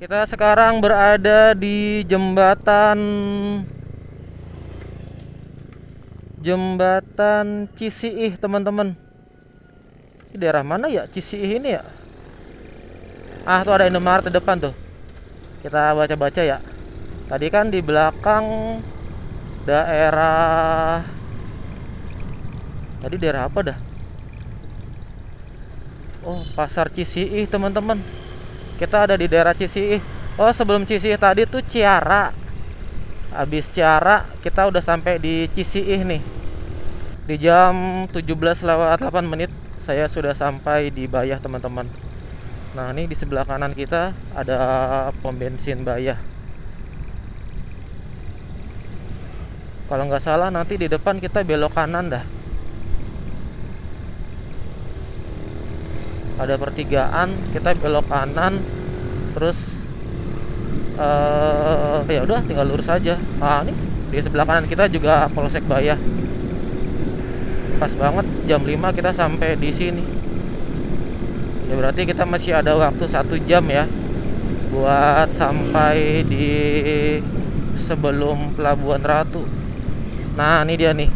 Kita sekarang berada di jembatan Cisiih, teman-teman. Ini daerah mana ya Cisiih ini ya? Ah, tuh ada Indomaret di depan tuh. Kita baca-baca ya. Tadi kan di belakang daerah apa dah? Oh, Pasar Cisiih, teman-teman. Kita ada di daerah Cisiih. Oh, sebelum Cisiih tadi tuh Ciara. Habis Ciara kita udah sampai di Cisiih nih. Di jam 17:08 saya sudah sampai di Bayah, teman-teman. Nah, ini di sebelah kanan kita ada pom bensin Bayah. Kalau nggak salah nanti di depan kita belok kanan dah. ada pertigaan, kita belok kanan, terus ya udah tinggal lurus aja. Nah, ini di sebelah kanan kita juga Polsek Bayah. Pas banget jam 5 kita sampai di sini. Ya berarti kita masih ada waktu 1 jam ya buat sampai di sebelum Pelabuhan Ratu. Nah, ini dia nih.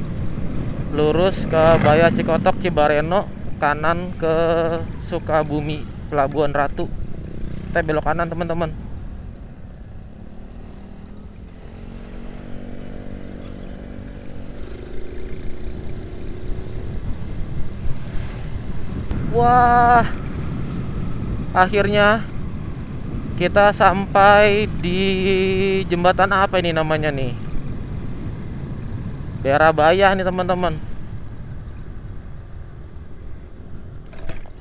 Lurus ke Bayah Cikotok Cibareno, kanan ke Sukabumi Pelabuhan Ratu. Kita belok kanan, teman-teman. Wah, akhirnya kita sampai di jembatan apa ini namanya nih? Daerah Bayah nih, teman-teman.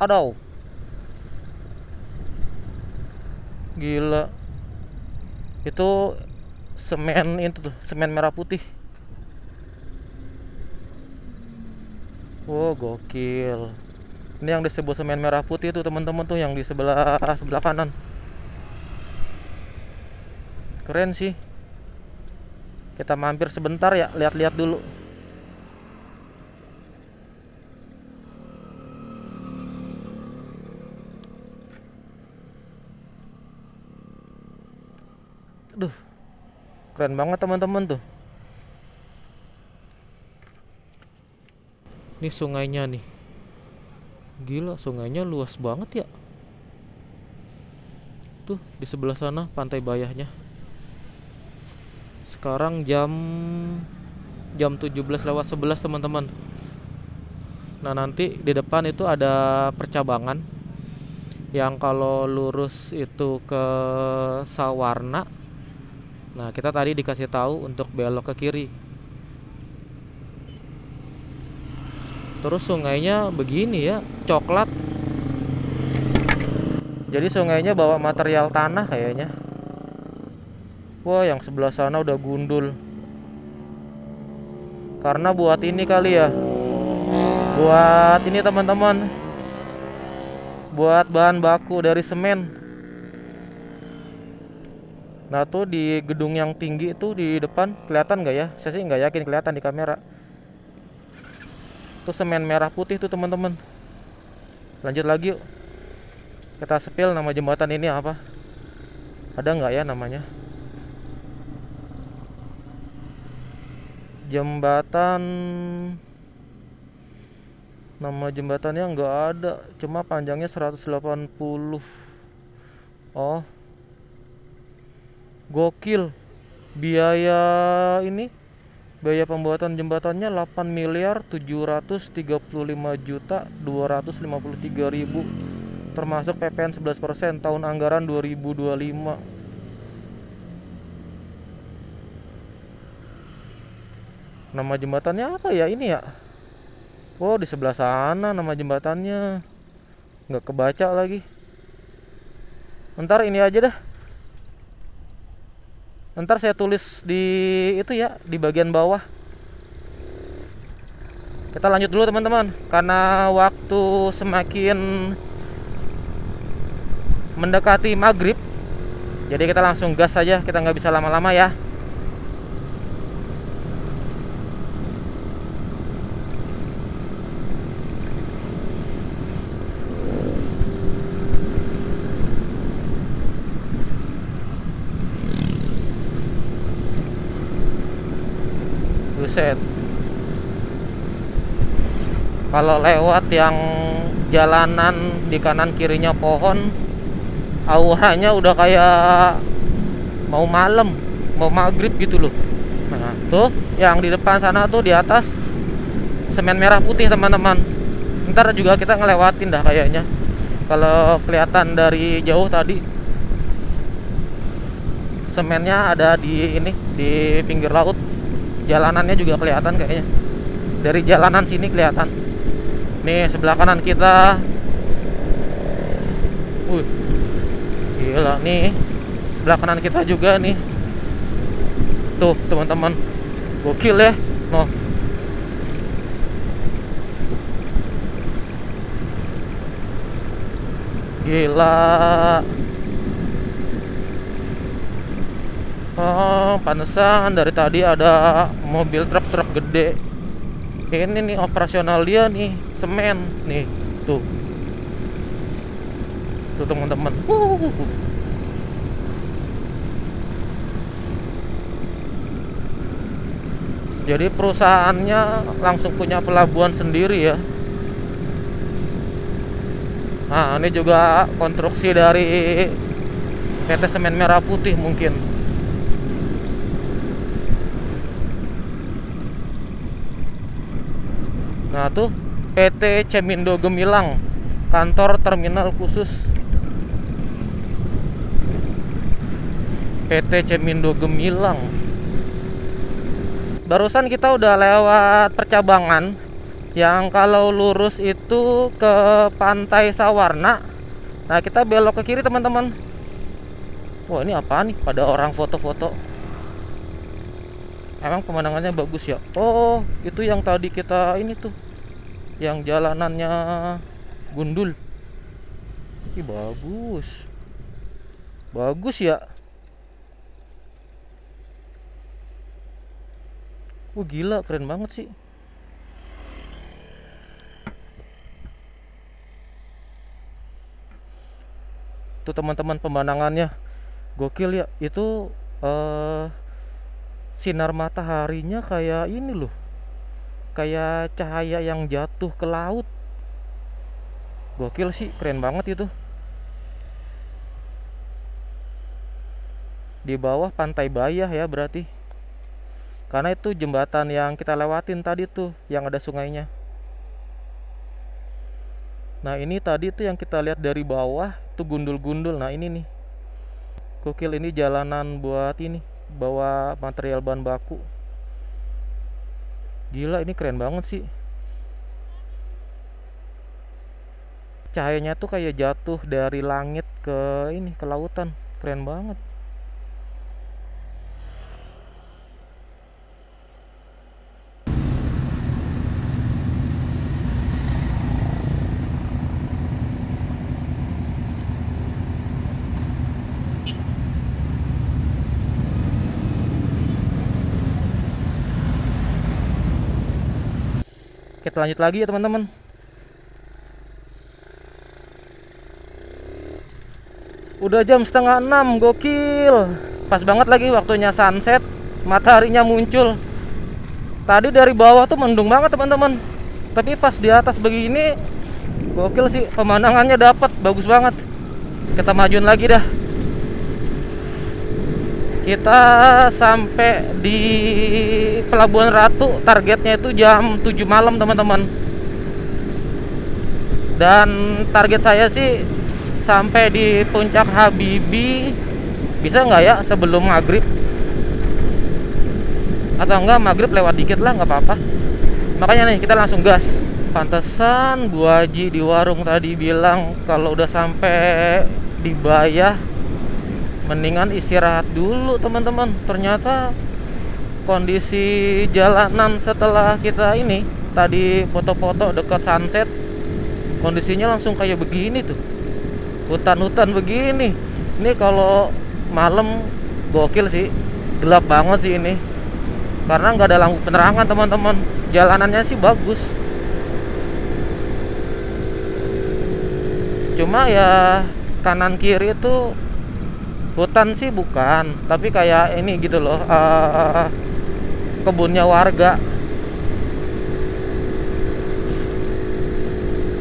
Aduh, gila. Itu semen itu tuh, semen merah putih. Wow, gokil. Ini yang disebut semen merah putih itu, teman-teman, tuh yang di sebelah kanan. Keren sih. Kita mampir sebentar ya, lihat-lihat dulu. Aduh, keren banget, teman-teman, tuh. Ini sungainya nih. Gila, sungainya luas banget ya. Tuh, di sebelah sana pantai Bayahnya. Sekarang jam 17:11, teman-teman. Nah, nanti di depan itu ada percabangan yang kalau lurus itu ke Sawarna. Nah, kita tadi dikasih tahu untuk belok ke kiri. Terus sungainya begini ya, coklat. Jadi sungainya bawa material tanah kayaknya. Wah, yang sebelah sana udah gundul. Karena buat ini kali ya. Buat ini, teman-teman. Buat bahan baku dari semen. Nah, tuh di gedung yang tinggi itu di depan kelihatan nggak ya? Saya sih nggak yakin kelihatan di kamera. Tuh semen merah putih tuh, teman-teman. Lanjut lagi yuk. Kita sepil nama jembatan ini apa? Ada nggak ya namanya? Jembatan, nama jembatannya nggak ada, cuma panjangnya 180. Oh, gokil. Biaya ini, biaya pembuatan jembatannya 8.735.253.000, termasuk PPN 11%, tahun anggaran 2025. Nama jembatannya apa ya ini ya? Oh, di sebelah sana nama jembatannya. Nggak kebaca lagi. Ntar ini aja dah. Ntar saya tulis di itu ya, di bagian bawah. Kita lanjut dulu, teman-teman. Karena waktu semakin mendekati maghrib, jadi kita langsung gas saja. Kita nggak bisa lama-lama ya. Buset. Kalau lewat yang jalanan di kanan kirinya pohon, auranya udah kayak mau malam, mau maghrib gitu loh. Nah, tuh yang di depan sana tuh di atas semen merah putih, teman-teman. Ntar juga kita ngelewatin dah kayaknya. Kalau kelihatan dari jauh tadi, semennya ada di ini, di pinggir laut. Jalanannya juga kelihatan kayaknya. Dari jalanan sini kelihatan. Nih sebelah kanan kita. Gila nih. Sebelah kanan kita juga nih. Tuh, teman-teman. Gokil ya. Noh. Gila. Oh, pantesan dari tadi ada mobil truk-truk gede. Ini nih operasional dia nih, semen nih. Tuh. Tuh teman-teman. Jadi perusahaannya langsung punya pelabuhan sendiri ya. Nah, ini juga konstruksi dari PT Semen Merah Putih mungkin. Nah, tuh PT Cemindo Gemilang, kantor terminal khusus PT Cemindo Gemilang. Barusan kita udah lewat percabangan yang kalau lurus itu ke Pantai Sawarna. Nah, kita belok ke kiri teman-teman. Wah, ini apa nih? Pada orang foto-foto. Emang pemandangannya bagus ya. Oh, itu yang tadi kita ini tuh, yang jalanannya gundul. Ih, bagus. Bagus ya. Gila, keren banget sih. Tuh teman-teman, pemandangannya gokil ya. Itu sinar mataharinya kayak ini loh, kayak cahaya yang jatuh ke laut. Gokil sih, keren banget itu. Di bawah Pantai Bayah ya berarti, karena itu jembatan yang kita lewatin tadi tuh, yang ada sungainya. Nah, ini tadi tuh yang kita lihat dari bawah tuh gundul-gundul. Nah, ini nih. Gokil, ini jalanan buat ini, bawa material bahan baku. Gila, ini keren banget sih. Cahayanya tuh kayak jatuh dari langit ke ini, ke lautan. Keren banget. Kita lanjut lagi ya teman-teman. Udah jam setengah 6, gokil. Pas banget lagi waktunya sunset, mataharinya muncul. Tadi dari bawah tuh mendung banget teman-teman, tapi pas di atas begini gokil sih, pemandangannya dapat, bagus banget. Kita majuin lagi dah. Kita sampai di Pelabuhan Ratu, targetnya itu jam 7 malam teman-teman. Dan target saya sih sampai di Puncak Habibie, bisa nggak ya sebelum maghrib? Atau enggak maghrib lewat dikit lah, nggak apa-apa. Makanya nih kita langsung gas. Pantesan Bu Haji di warung tadi bilang kalau udah sampai di Bayah mendingan istirahat dulu teman-teman. Ternyata kondisi jalanan setelah kita ini tadi foto-foto dekat sunset, kondisinya langsung kayak begini tuh, hutan-hutan begini. Ini kalau malam gokil sih, gelap banget sih ini, karena nggak ada lampu penerangan teman-teman. Jalanannya sih bagus, cuma ya kanan kiri itu hutan sih bukan, tapi kayak ini gitu loh, kebunnya warga.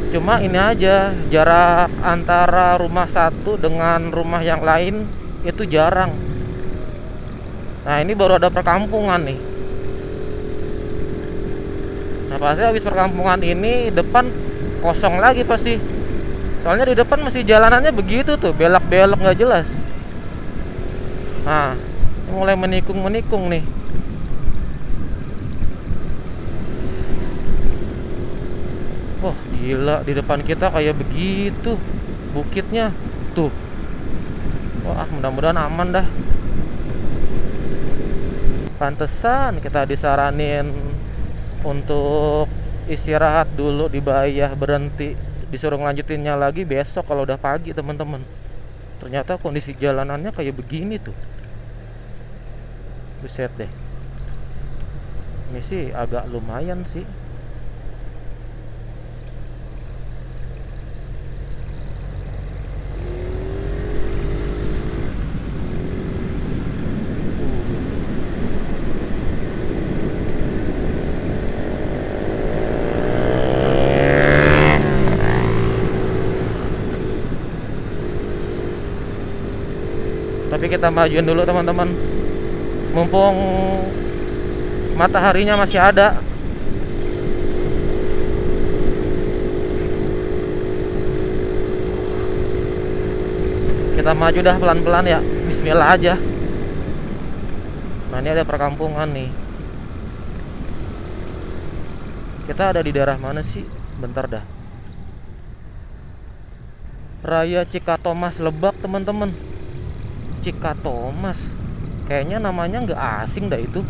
Cuma ini aja, jarak antara rumah satu dengan rumah yang lain itu jarang. Nah, ini baru ada perkampungan nih. Nah, pasti habis perkampungan ini depan kosong lagi pasti. Soalnya di depan masih jalanannya begitu tuh, belok-belok nggak jelas. Nah, ini mulai menikung-menikung nih. Wah, gila, di depan kita kayak begitu bukitnya tuh. Wah, mudah-mudahan aman dah. Pantesan kita disaranin untuk istirahat dulu di Bayah, berhenti. disuruh ngelanjutinnya lagi besok kalau udah pagi teman-teman. Ternyata kondisi jalanannya kayak begini tuh. Buset deh. Ini sih agak lumayan sih. Tapi kita majuin dulu teman-teman, mumpung mataharinya masih ada. Kita maju dah pelan-pelan ya, bismillah aja. Nah ini ada perkampungan nih. Kita ada di daerah mana sih? Bentar dah. Raya Cikatomas Lebak teman-teman. Cikatomas, kayaknya namanya nggak asing dah itu.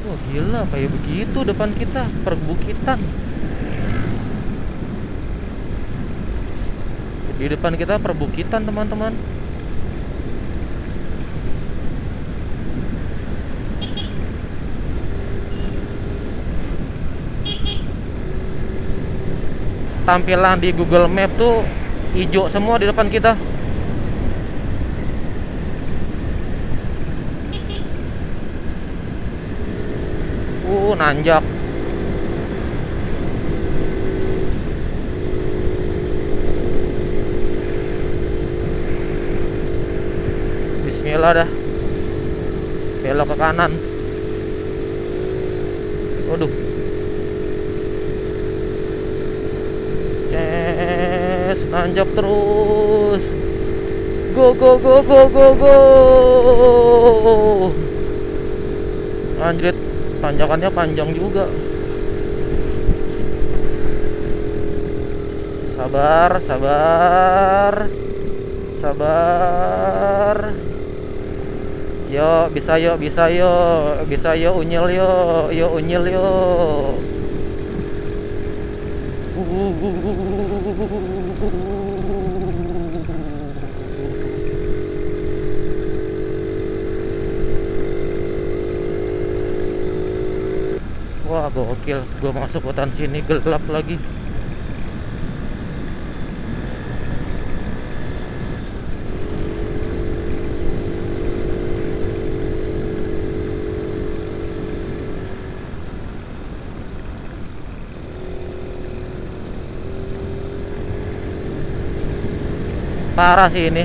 Wah gila, kayak begitu depan kita, perbukitan. Di depan kita perbukitan teman-teman. Tampilan di Google Map tuh hijau semua di depan kita. Nanjak. Bismillah dah. Belok ke kanan. Waduh. Yes, nanjak terus. Go go go go go go. Anjrit, tanjakannya panjang juga. Sabar, sabar. Sabar. Yo, bisa yo, bisa yo. Bisa yo, unyil yo. Yo, unyil yo. Wah gokil, gue masuk hutan sini gelap lagi. Parah sih ini.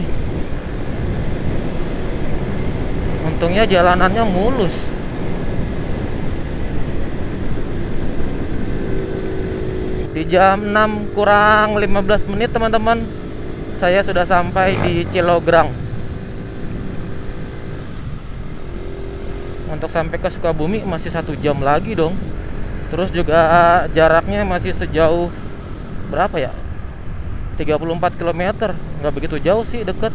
Untungnya jalanannya mulus. Di jam 6 kurang 15 menit teman-teman, saya sudah sampai di Cilograng. Untuk sampai ke Sukabumi masih 1 jam lagi dong. Terus juga jaraknya masih sejauh berapa ya? 34 km. Nggak begitu jauh sih, deket.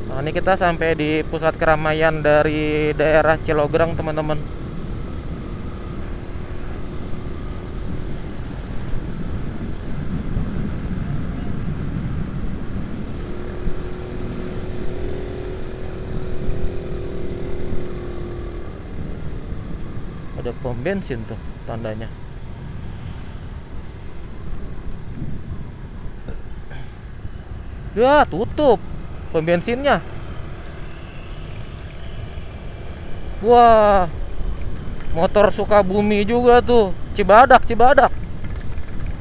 Nah, ini kita sampai di pusat keramaian dari daerah Cilograng teman-teman. Ada pom bensin tuh tandanya. Ya tutup pom bensinnya. Wah, motor Sukabumi juga tuh, Cibadak, Cibadak.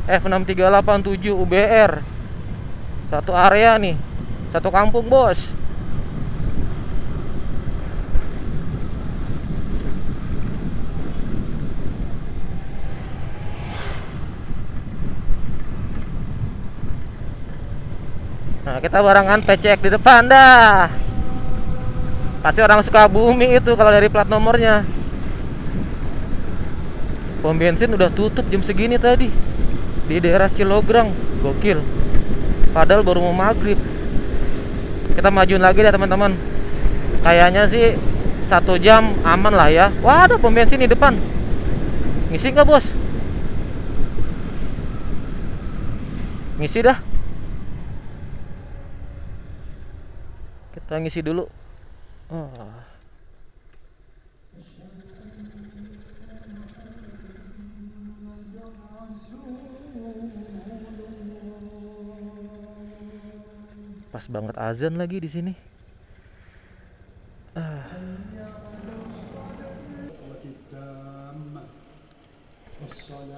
F6387 UBR. Satu area nih, satu kampung bos. Nah, kita barengan PCX di depan dah. Pasti orang Sukabumi itu kalau dari plat nomornya. Pom bensin udah tutup jam segini tadi di daerah Cilograng. Gokil. Padahal baru mau maghrib. Kita majuin lagi deh teman-teman. Kayaknya sih 1 jam aman lah ya. Wah, ada pom bensin di depan. Ngisi nggak bos? Ngisi dah. Kita ngisi dulu. Pas banget azan lagi di sini.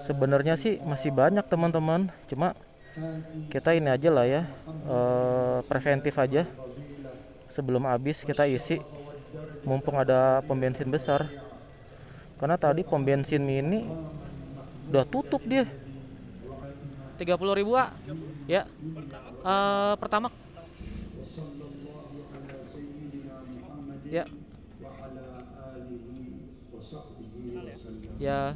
Sebenarnya sih masih banyak teman-teman, cuma kita ini aja lah ya, preventif aja. Sebelum habis kita isi, mumpung ada pom bensin besar. Karena tadi pom bensin mini udah tutup dia. 30.000 ya. Pertama ya. Ya.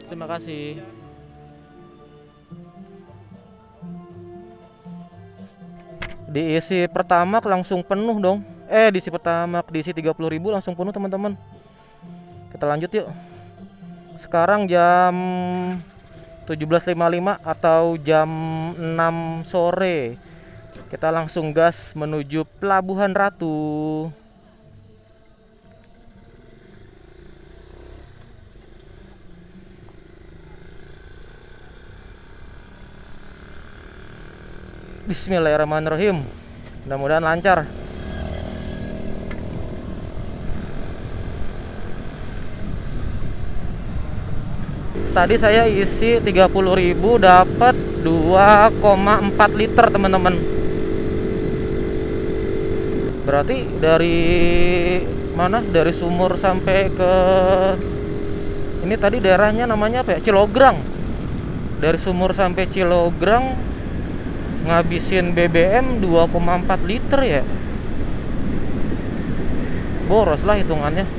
Terima kasih. Diisi pertama langsung penuh dong. Diisi pertama diisi 30.000 langsung penuh teman-teman. Kita lanjut yuk. Sekarang jam 17.55 atau jam 6 sore. Kita langsung gas menuju Pelabuhan Ratu. Bismillahirrahmanirrahim. Mudah-mudahan lancar. Tadi saya isi 30.000 dapat 2,4 liter teman-teman. Berarti dari mana? Dari sumur sampai ke ini tadi daerahnya namanya apa ya? Cilograng. Dari sumur sampai Cilograng ngabisin BBM 2,4 liter ya. Boros lah hitungannya.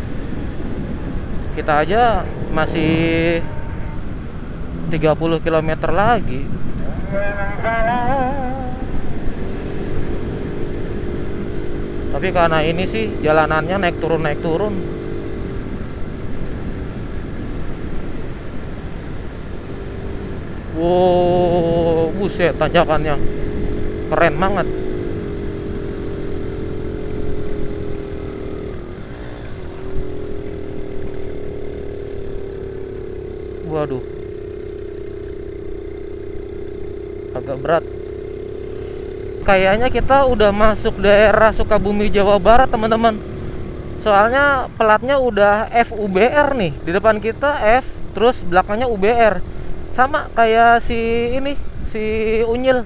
Kita aja masih 30 km lagi. Tapi karena ini sih jalanannya naik turun. Wow, buset tanjakannya keren banget. Waduh, agak berat. Kayaknya kita udah masuk daerah Sukabumi, Jawa Barat teman-teman. Soalnya pelatnya udah FUBR nih. Di depan kita F, terus belakangnya UBR. Sama kayak si ini, si Unyil.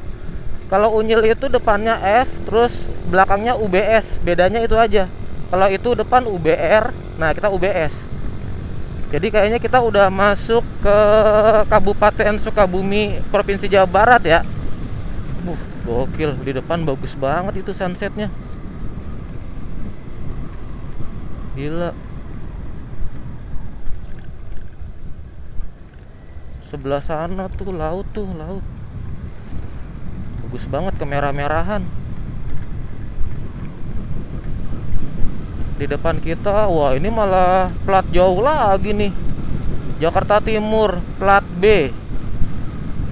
Kalau Unyil itu depannya F, terus belakangnya UBS. Bedanya itu aja. Kalau itu depan UBR, nah kita UBS. Jadi kayaknya kita udah masuk ke Kabupaten Sukabumi, Provinsi Jawa Barat ya. Gokil, di depan bagus banget itu sunsetnya. Gila. Sebelah sana tuh laut. Bagus banget, kemerah-merahan. Di depan kita, wah ini malah plat jauh lagi nih. Jakarta Timur, plat B.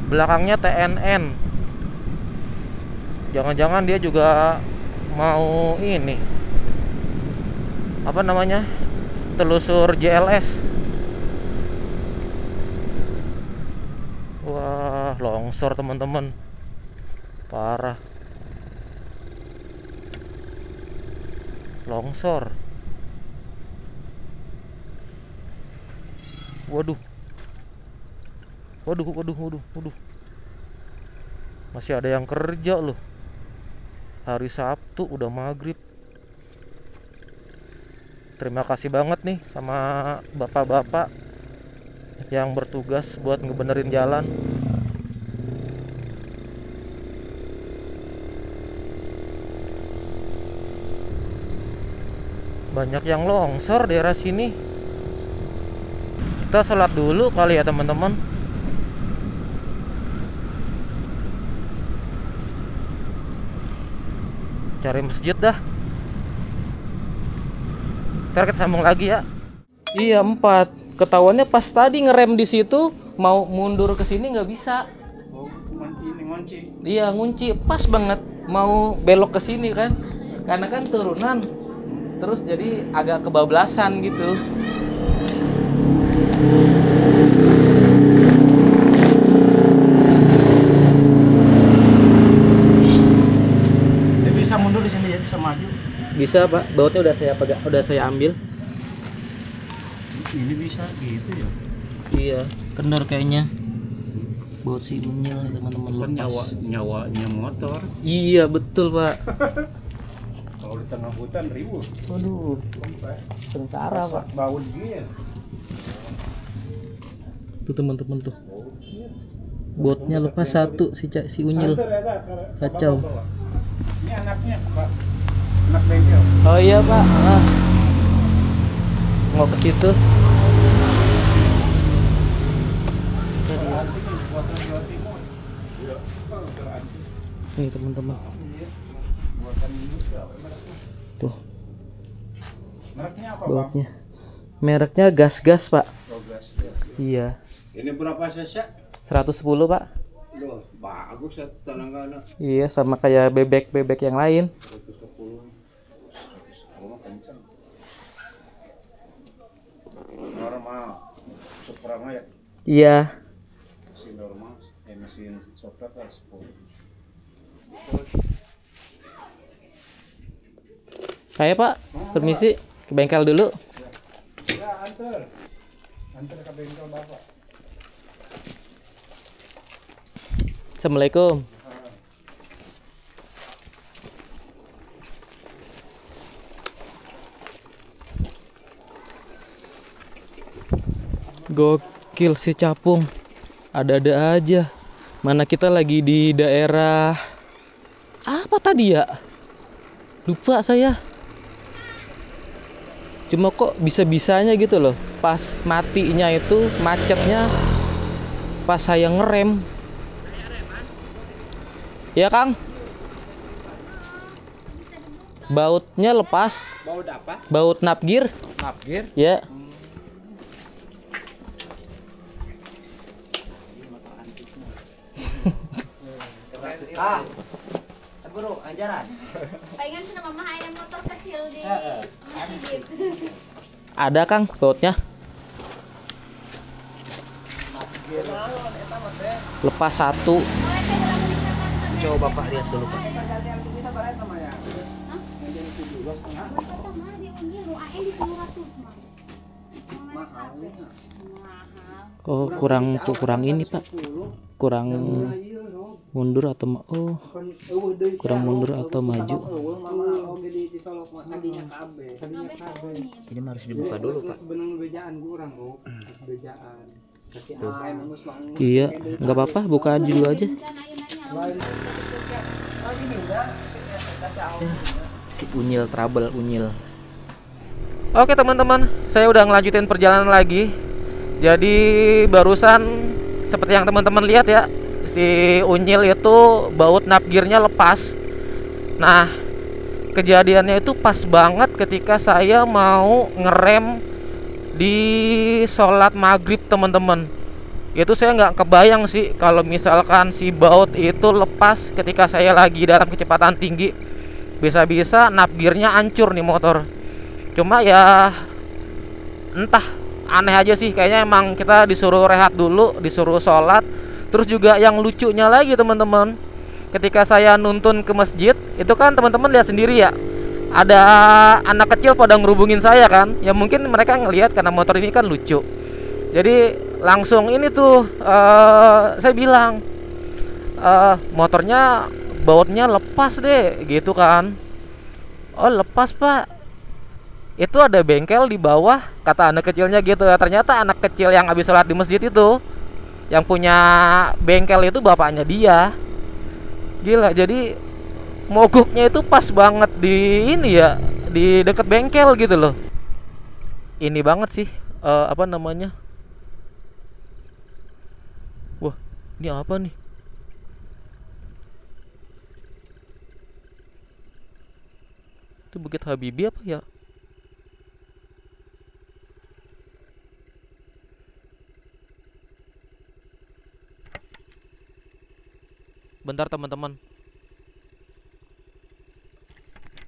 Belakangnya TNN. Jangan-jangan dia juga mau ini, apa namanya, telusur JLS. Wah, longsor teman-teman, parah. Longsor. Waduh. Masih ada yang kerja loh. Hari Sabtu udah maghrib. Terima kasih banget nih sama bapak-bapak yang bertugas buat ngebenerin jalan. Banyak yang longsor daerah sini. Kita sholat dulu kali ya teman-teman. Cari masjid dah. Ntar kita sambung lagi ya. Iya 4. Ketahuannya pas tadi ngerem di situ mau mundur ke sini nggak bisa. Oh, ini ngunci. Iya ngunci pas banget mau belok ke sini kan. Karena kan turunan. Terus jadi agak kebablasan gitu. Dia bisa mundur di sini ya, bisa maju. Bisa Pak, bautnya udah saya pegang, udah saya ambil. Ini bisa gitu ya. Iya, kendor kayaknya. Baut si unyil nih teman-teman, Kan lepas. nyawanya motor. Iya betul Pak. Kalau di tengah hutan ribut. Waduh, sengsara Pak. Baut dia. Tuh teman-teman tuh. Bautnya lepas satu si unyil. Kacau. Ini anaknya Pak. Anak bengkel. Oh iya Pak. Mau ke situ. Nih teman-teman. Tuh Mereknya apa, Bang? bautnya. Mereknya gas-gas Pak. Oh, gas. Iya. Ini berapa cc? 110 Pak. Loh, bagus ya tenaga. Iya sama kayak bebek-bebek yang lain. 110. Oh, kencang. Normal. Suprama ya. Iya. Mesin normal, mesin Supra kan 10. Kayak Pak, permisi ke bengkel dulu. Ya, antar. Antar ke bengkel Bapak. Assalamualaikum. Gokil si capung. Ada-ada aja. Mana kita lagi di daerah apa tadi ya? Lupa saya. Cuma kok bisa-bisanya gitu loh. Pas matinya itu macetnya pas saya ngerem. Ya Kang. Bautnya lepas. Baut apa? Baut napgir. Napgir. Ya. Ah, bro, anjaran. Pengen sama mama ayam motor kecil di masjid. Ada Kang bautnya. Lepas satu. Coba Bapak lihat dulu, Pak. Oh kurang ini Pak. Kurang mundur atau kurang mundur atau maju. Ini harus dibuka dulu, Pak. Iya, nggak apa-apa, buka aja dulu aja. Si unyil trouble unyil. Oke teman-teman, saya udah ngelanjutin perjalanan lagi. Jadi barusan seperti yang teman-teman lihat ya, si unyil itu baut napgirnya lepas. Nah, kejadiannya itu pas banget ketika saya mau ngerem di sholat maghrib teman-teman. Itu saya nggak kebayang sih kalau misalkan si baut itu lepas ketika saya lagi dalam kecepatan tinggi. Bisa-bisa napgirnya hancur nih motor. Cuma ya entah, aneh aja sih. Kayaknya emang kita disuruh rehat dulu, disuruh sholat. Terus juga yang lucunya lagi teman-teman, ketika saya nuntun ke masjid, itu kan teman-teman lihat sendiri ya, ada anak kecil pada ngerubungin saya kan. Ya mungkin mereka ngelihat karena motor ini kan lucu. Jadi langsung ini tuh saya bilang, motornya bautnya lepas deh gitu kan. Oh lepas Pak, itu ada bengkel di bawah, kata anak kecilnya gitu. Ternyata anak kecil yang habis sholat di masjid itu, yang punya bengkel itu bapaknya dia. Gila, jadi mogoknya itu pas banget di ini ya, di dekat bengkel gitu loh. Ini banget sih, apa namanya? Wah, ini apa nih? Itu Bukit Habibie apa ya? Bentar teman-teman.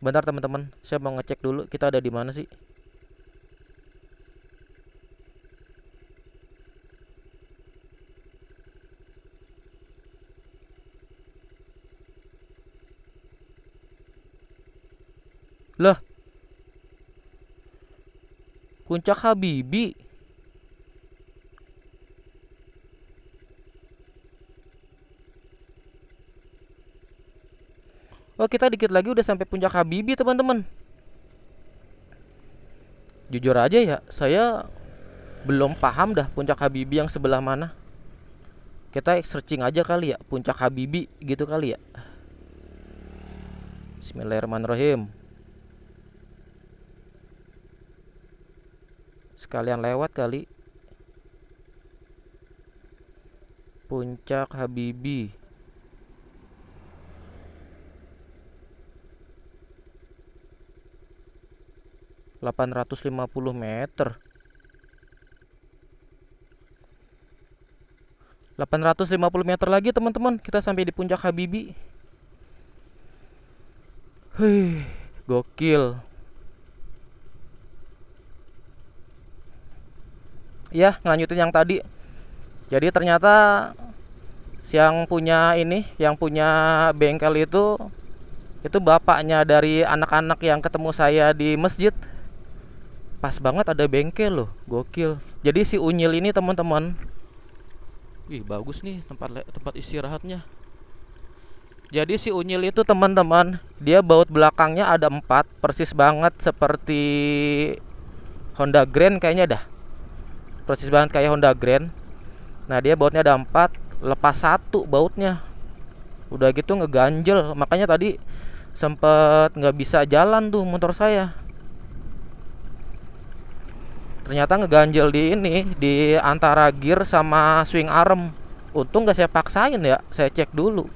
Bentar teman-teman, saya mau ngecek dulu kita ada di mana sih. Lah, Puncak Habibie. Oh, kita dikit lagi udah sampai Puncak Habibie, teman-teman. Jujur aja ya, saya belum paham dah Puncak Habibie yang sebelah mana. Kita searching aja kali ya, Puncak Habibie gitu kali ya. Bismillahirrahmanirrahim. Sekalian lewat kali. Puncak Habibie. ...850 meter. 850 meter lagi teman-teman, kita sampai di Puncak Habibie. Gokil. Ya, ngelanjutin yang tadi. Jadi ternyata yang punya ini, yang punya bengkel itu bapaknya dari anak-anak yang ketemu saya di masjid. Pas banget ada bengkel loh, gokil. Jadi si Unyil ini teman-teman, ih bagus nih tempat istirahatnya. Jadi si Unyil itu teman-teman, dia baut belakangnya ada 4, persis banget seperti Honda Grand kayaknya dah. Persis banget kayak Honda Grand. Nah dia bautnya ada 4, lepas 1 bautnya. Udah gitu ngeganjel, makanya tadi sempet nggak bisa jalan tuh motor saya. Ternyata ngeganjel di ini, di antara gear sama swing arm. Untung gak saya paksain ya, saya cek dulu.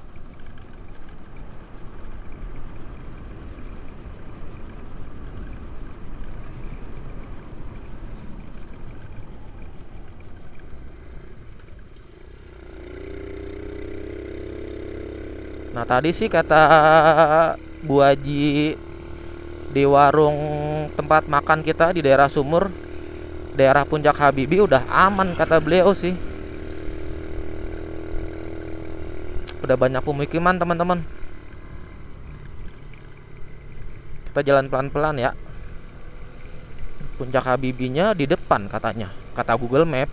Nah tadi sih kata Bu Haji di warung tempat makan kita di daerah Sumur, daerah Puncak Habibie udah aman kata beliau sih. Udah banyak pemukiman teman-teman. Kita jalan pelan-pelan ya. Puncak Habibie-nya di depan katanya, kata Google Map.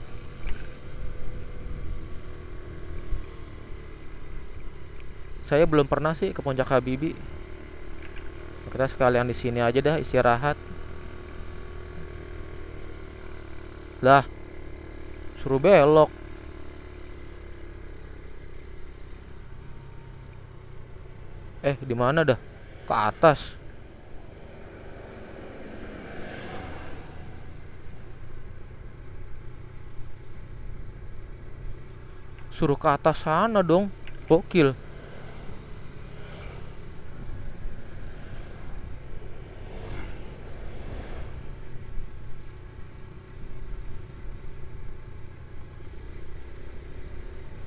Saya belum pernah sih ke Puncak Habibie. Kita sekalian di sini aja dah istirahat. Lah, suruh belok. Di mana dah? Ke atas. Suruh ke atas sana dong. Gokil.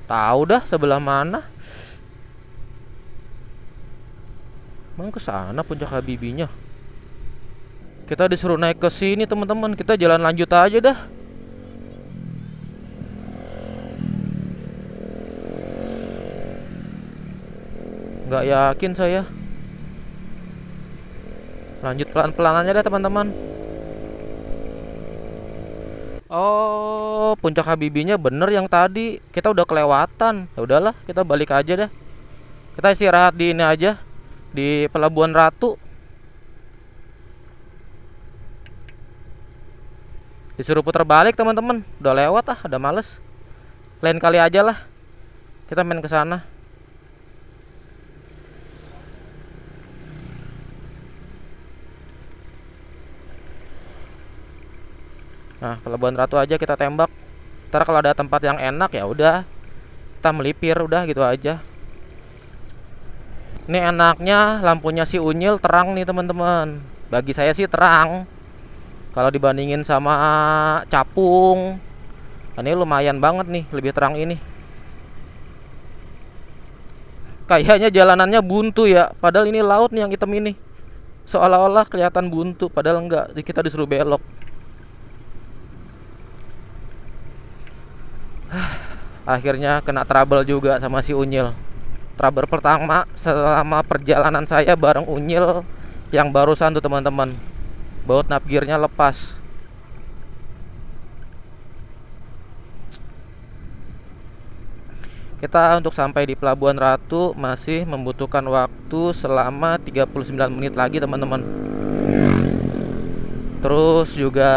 Tahu dah sebelah mana. Emang ke sana Puncak Habibie-nya. Kita disuruh naik ke sini teman-teman. Kita jalan lanjut aja dah. Nggak yakin saya. Lanjut pelan-pelan aja dah teman-teman. Oh, Puncak Habibie-nya bener yang tadi. Kita udah kelewatan. Ya udahlah, kita balik aja dah. Kita istirahat di ini aja, di Pelabuhan Ratu. Disuruh putar balik teman-teman. Udah lewat udah males. Lain kali aja lah. Kita main ke sana. Nah, Pelabuhan Ratu aja kita tembak. Ntar kalau ada tempat yang enak ya udah kita melipir, udah gitu aja. Ini enaknya lampunya si Unyil terang nih teman-teman. Bagi saya sih terang. Kalau dibandingin sama Capung, ini lumayan banget nih, lebih terang ini. Kayaknya jalanannya buntu ya, padahal ini laut nih yang hitam ini. Seolah-olah kelihatan buntu, padahal enggak, kita disuruh belok. Akhirnya kena trouble juga sama si Unyil. Trouble pertama selama perjalanan saya bareng Unyil yang barusan tuh teman-teman. Baut napgearnya lepas. Kita untuk sampai di Pelabuhan Ratu masih membutuhkan waktu selama 39 menit lagi teman-teman. Terus juga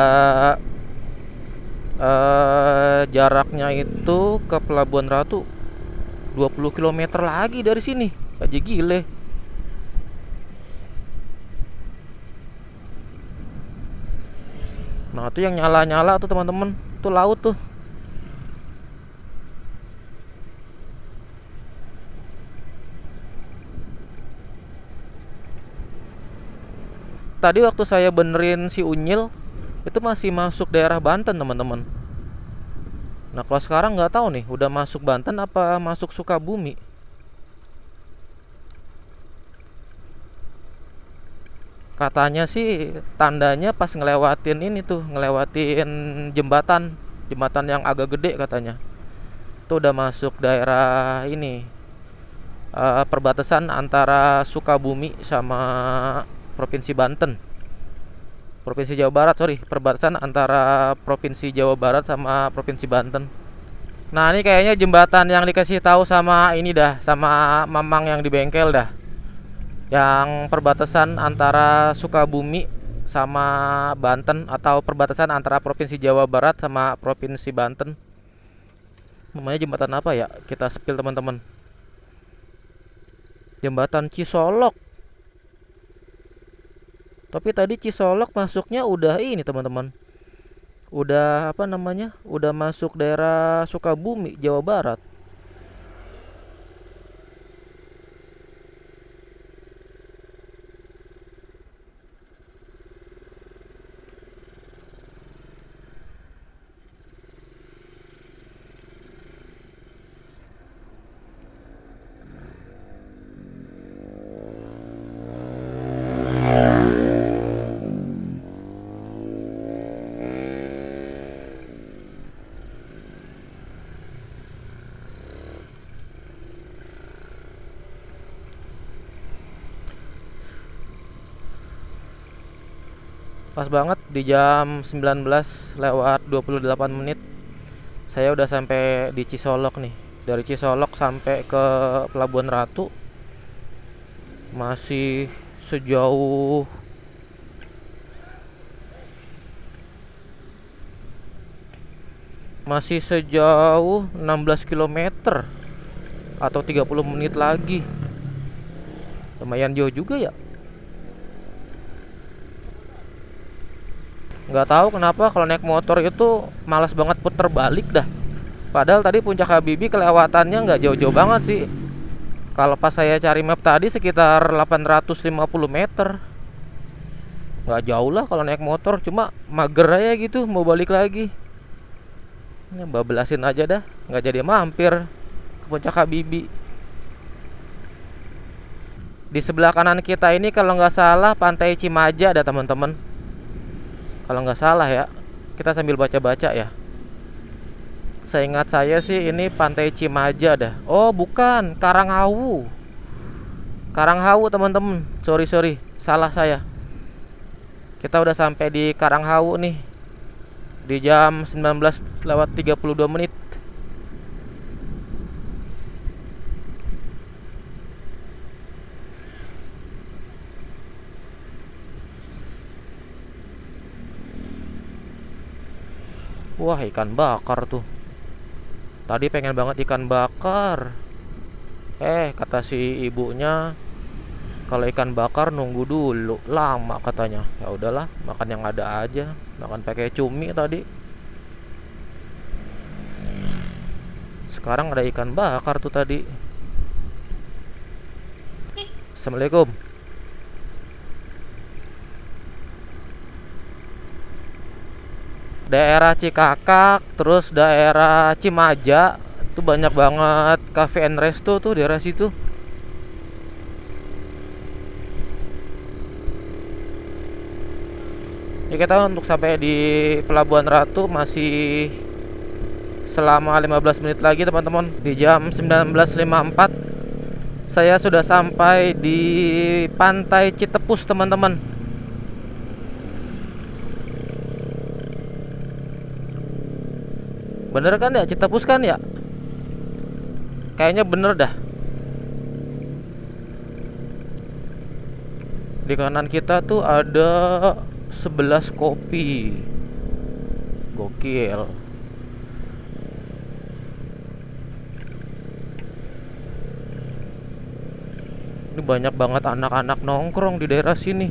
jaraknya itu ke Pelabuhan Ratu 20 km lagi dari sini. Aja gile. Nah, itu yang nyala-nyala tuh teman-teman. Tuh laut tuh. Tadi waktu saya benerin si Unyil itu masih masuk daerah Banten teman-teman. Nah kalau sekarang nggak tahu nih udah masuk Banten apa masuk Sukabumi. Katanya sih tandanya pas ngelewatin ini tuh, ngelewatin jembatan yang agak gede katanya. Itu udah masuk daerah ini, perbatasan antara Sukabumi sama Provinsi Banten. Provinsi Jawa Barat, sorry, perbatasan antara Provinsi Jawa Barat sama Provinsi Banten. Nah ini kayaknya jembatan yang dikasih tahu sama ini dah, sama Mamang yang di bengkel dah, yang perbatasan antara Sukabumi sama Banten, atau perbatasan antara Provinsi Jawa Barat sama Provinsi Banten. Namanya jembatan apa ya? Kita spill teman-teman. Jembatan Cisolok. Tapi tadi Cisolok masuknya udah ini teman-teman. Udah apa namanya? Udah masuk daerah Sukabumi, Jawa Barat. Pas banget di jam 19 lewat 28 menit saya udah sampai di Cisolok nih. Dari Cisolok sampai ke Pelabuhan Ratu masih sejauh masih sejauh 16 km atau 30 menit lagi. Lumayan jauh juga ya. Nggak tahu kenapa kalau naik motor itu malas banget puter balik dah. Padahal tadi Puncak Habibie kelewatannya nggak jauh-jauh banget sih. Kalau pas saya cari map tadi sekitar 850 meter. Nggak jauh lah kalau naik motor, cuma mager aja gitu mau balik lagi. Ini bablasin aja dah, nggak jadi mampir ke Puncak Habibie. Di sebelah kanan kita ini kalau nggak salah Pantai Cimaja ada teman-teman. Kalau nggak salah ya, kita sambil baca-baca ya. Seingat saya sih ini Pantai Cimaja dah. Oh bukan, Karanghawu. Karanghawu teman-teman. Sorry, salah saya. Kita udah sampai di Karanghawu nih. Di jam 19 lewat 32 menit. Wah ikan bakar tuh. Tadi pengen banget ikan bakar. Kata si ibunya Kalau ikan bakar nunggu dulu, lama katanya. Ya udahlah, makan yang ada aja. Makan pakai cumi tadi. Sekarang ada ikan bakar tuh tadi. Assalamualaikum. Daerah Cikakak, terus daerah Cimaja, itu banyak banget cafe and resto tuh daerah situ. Ya, kita untuk sampai di Pelabuhan Ratu masih selama 15 menit lagi teman-teman. Di jam 19.54 saya sudah sampai di Pantai Citepus teman-teman. Bener kan ya, Citepus kan ya? Kayaknya bener dah. Di kanan kita tuh ada 11 kopi. Gokil. Ini banyak banget anak-anak nongkrong di daerah sini.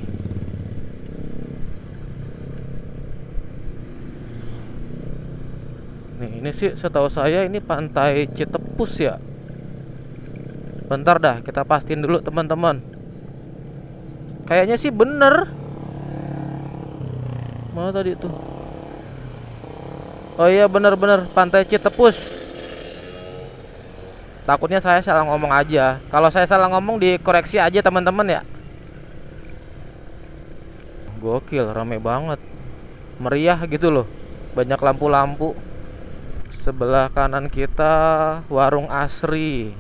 Nih, ini sih setahu saya ini Pantai Citepus ya. Bentar dah, kita pastiin dulu teman-teman. Kayaknya sih bener. Mana tadi tuh? Oh iya, bener-bener Pantai Citepus. Takutnya saya salah ngomong aja. Kalau saya salah ngomong dikoreksi aja teman-teman ya. Gokil, rame banget. Meriah gitu loh. Banyak lampu-lampu. Sebelah kanan kita warung Asri.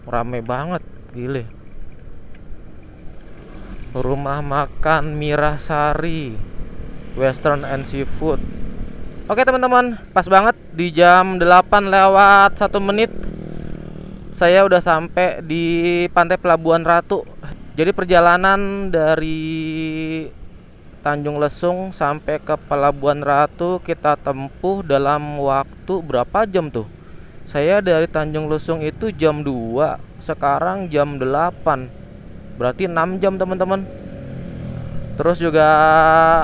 Rame banget, gile. Rumah makan Mirasari, Western and Seafood. Oke teman-teman, pas banget di jam 8 lewat 1 menit saya udah sampai di Pantai Pelabuhan Ratu. Jadi perjalanan dari Tanjung Lesung sampai ke Pelabuhan Ratu kita tempuh dalam waktu berapa jam tuh? Saya dari Tanjung Lesung itu jam 2, sekarang jam 8. Berarti 6 jam teman-teman. Terus juga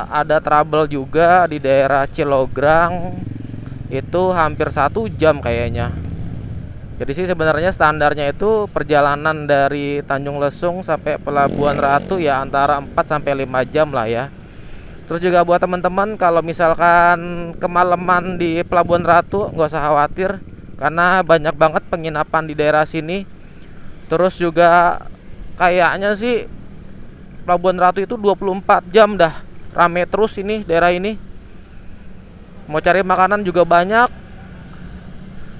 ada trouble juga di daerah Cilograng. Itu hampir 1 jam kayaknya. Jadi sih sebenarnya standarnya itu perjalanan dari Tanjung Lesung sampai Pelabuhan Ratu ya antara 4 sampai 5 jam lah ya. Terus juga buat teman-teman kalau misalkan kemalaman di Pelabuhan Ratu nggak usah khawatir, karena banyak banget penginapan di daerah sini. Terus juga kayaknya sih Pelabuhan Ratu itu 24 jam dah rame terus ini daerah ini. Mau cari makanan juga banyak.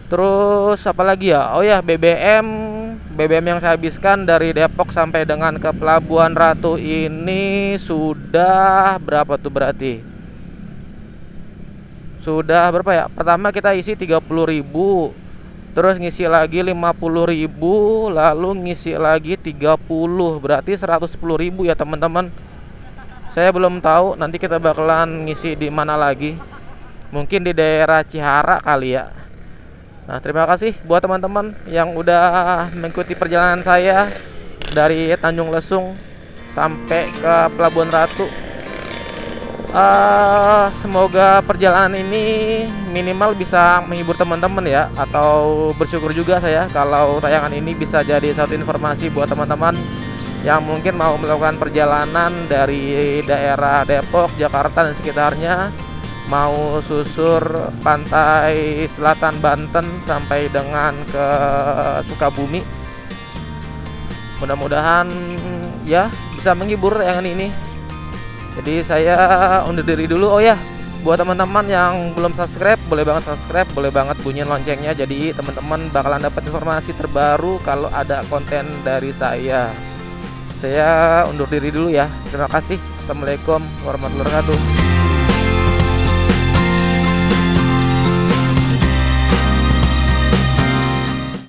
Terus apa lagi ya? Oh ya, BBM yang saya habiskan dari Depok sampai dengan ke Pelabuhan Ratu ini sudah berapa tuh berarti? Sudah berapa ya? Pertama kita isi 30.000. Terus ngisi lagi 50.000, lalu ngisi lagi 30, berarti 110.000 ya teman-teman. Saya belum tahu nanti kita bakalan ngisi di mana lagi. Mungkin di daerah Cihara kali ya. Nah, terima kasih buat teman-teman yang udah mengikuti perjalanan saya dari Tanjung Lesung sampai ke Pelabuhan Ratu. Semoga perjalanan ini minimal bisa menghibur teman-teman ya, atau bersyukur juga saya kalau tayangan ini bisa jadi satu informasi buat teman-teman yang mungkin mau melakukan perjalanan dari daerah Depok, Jakarta dan sekitarnya, mau susur pantai selatan Banten sampai dengan ke Sukabumi. Mudah-mudahan ya bisa menghibur tayangan ini. Jadi saya undur diri dulu. Oh ya, buat teman-teman yang belum subscribe, boleh banget subscribe, boleh banget bunyiin loncengnya. Jadi teman-teman bakalan dapat informasi terbaru kalau ada konten dari saya. Saya undur diri dulu ya. Terima kasih. Assalamualaikum warahmatullahi wabarakatuh.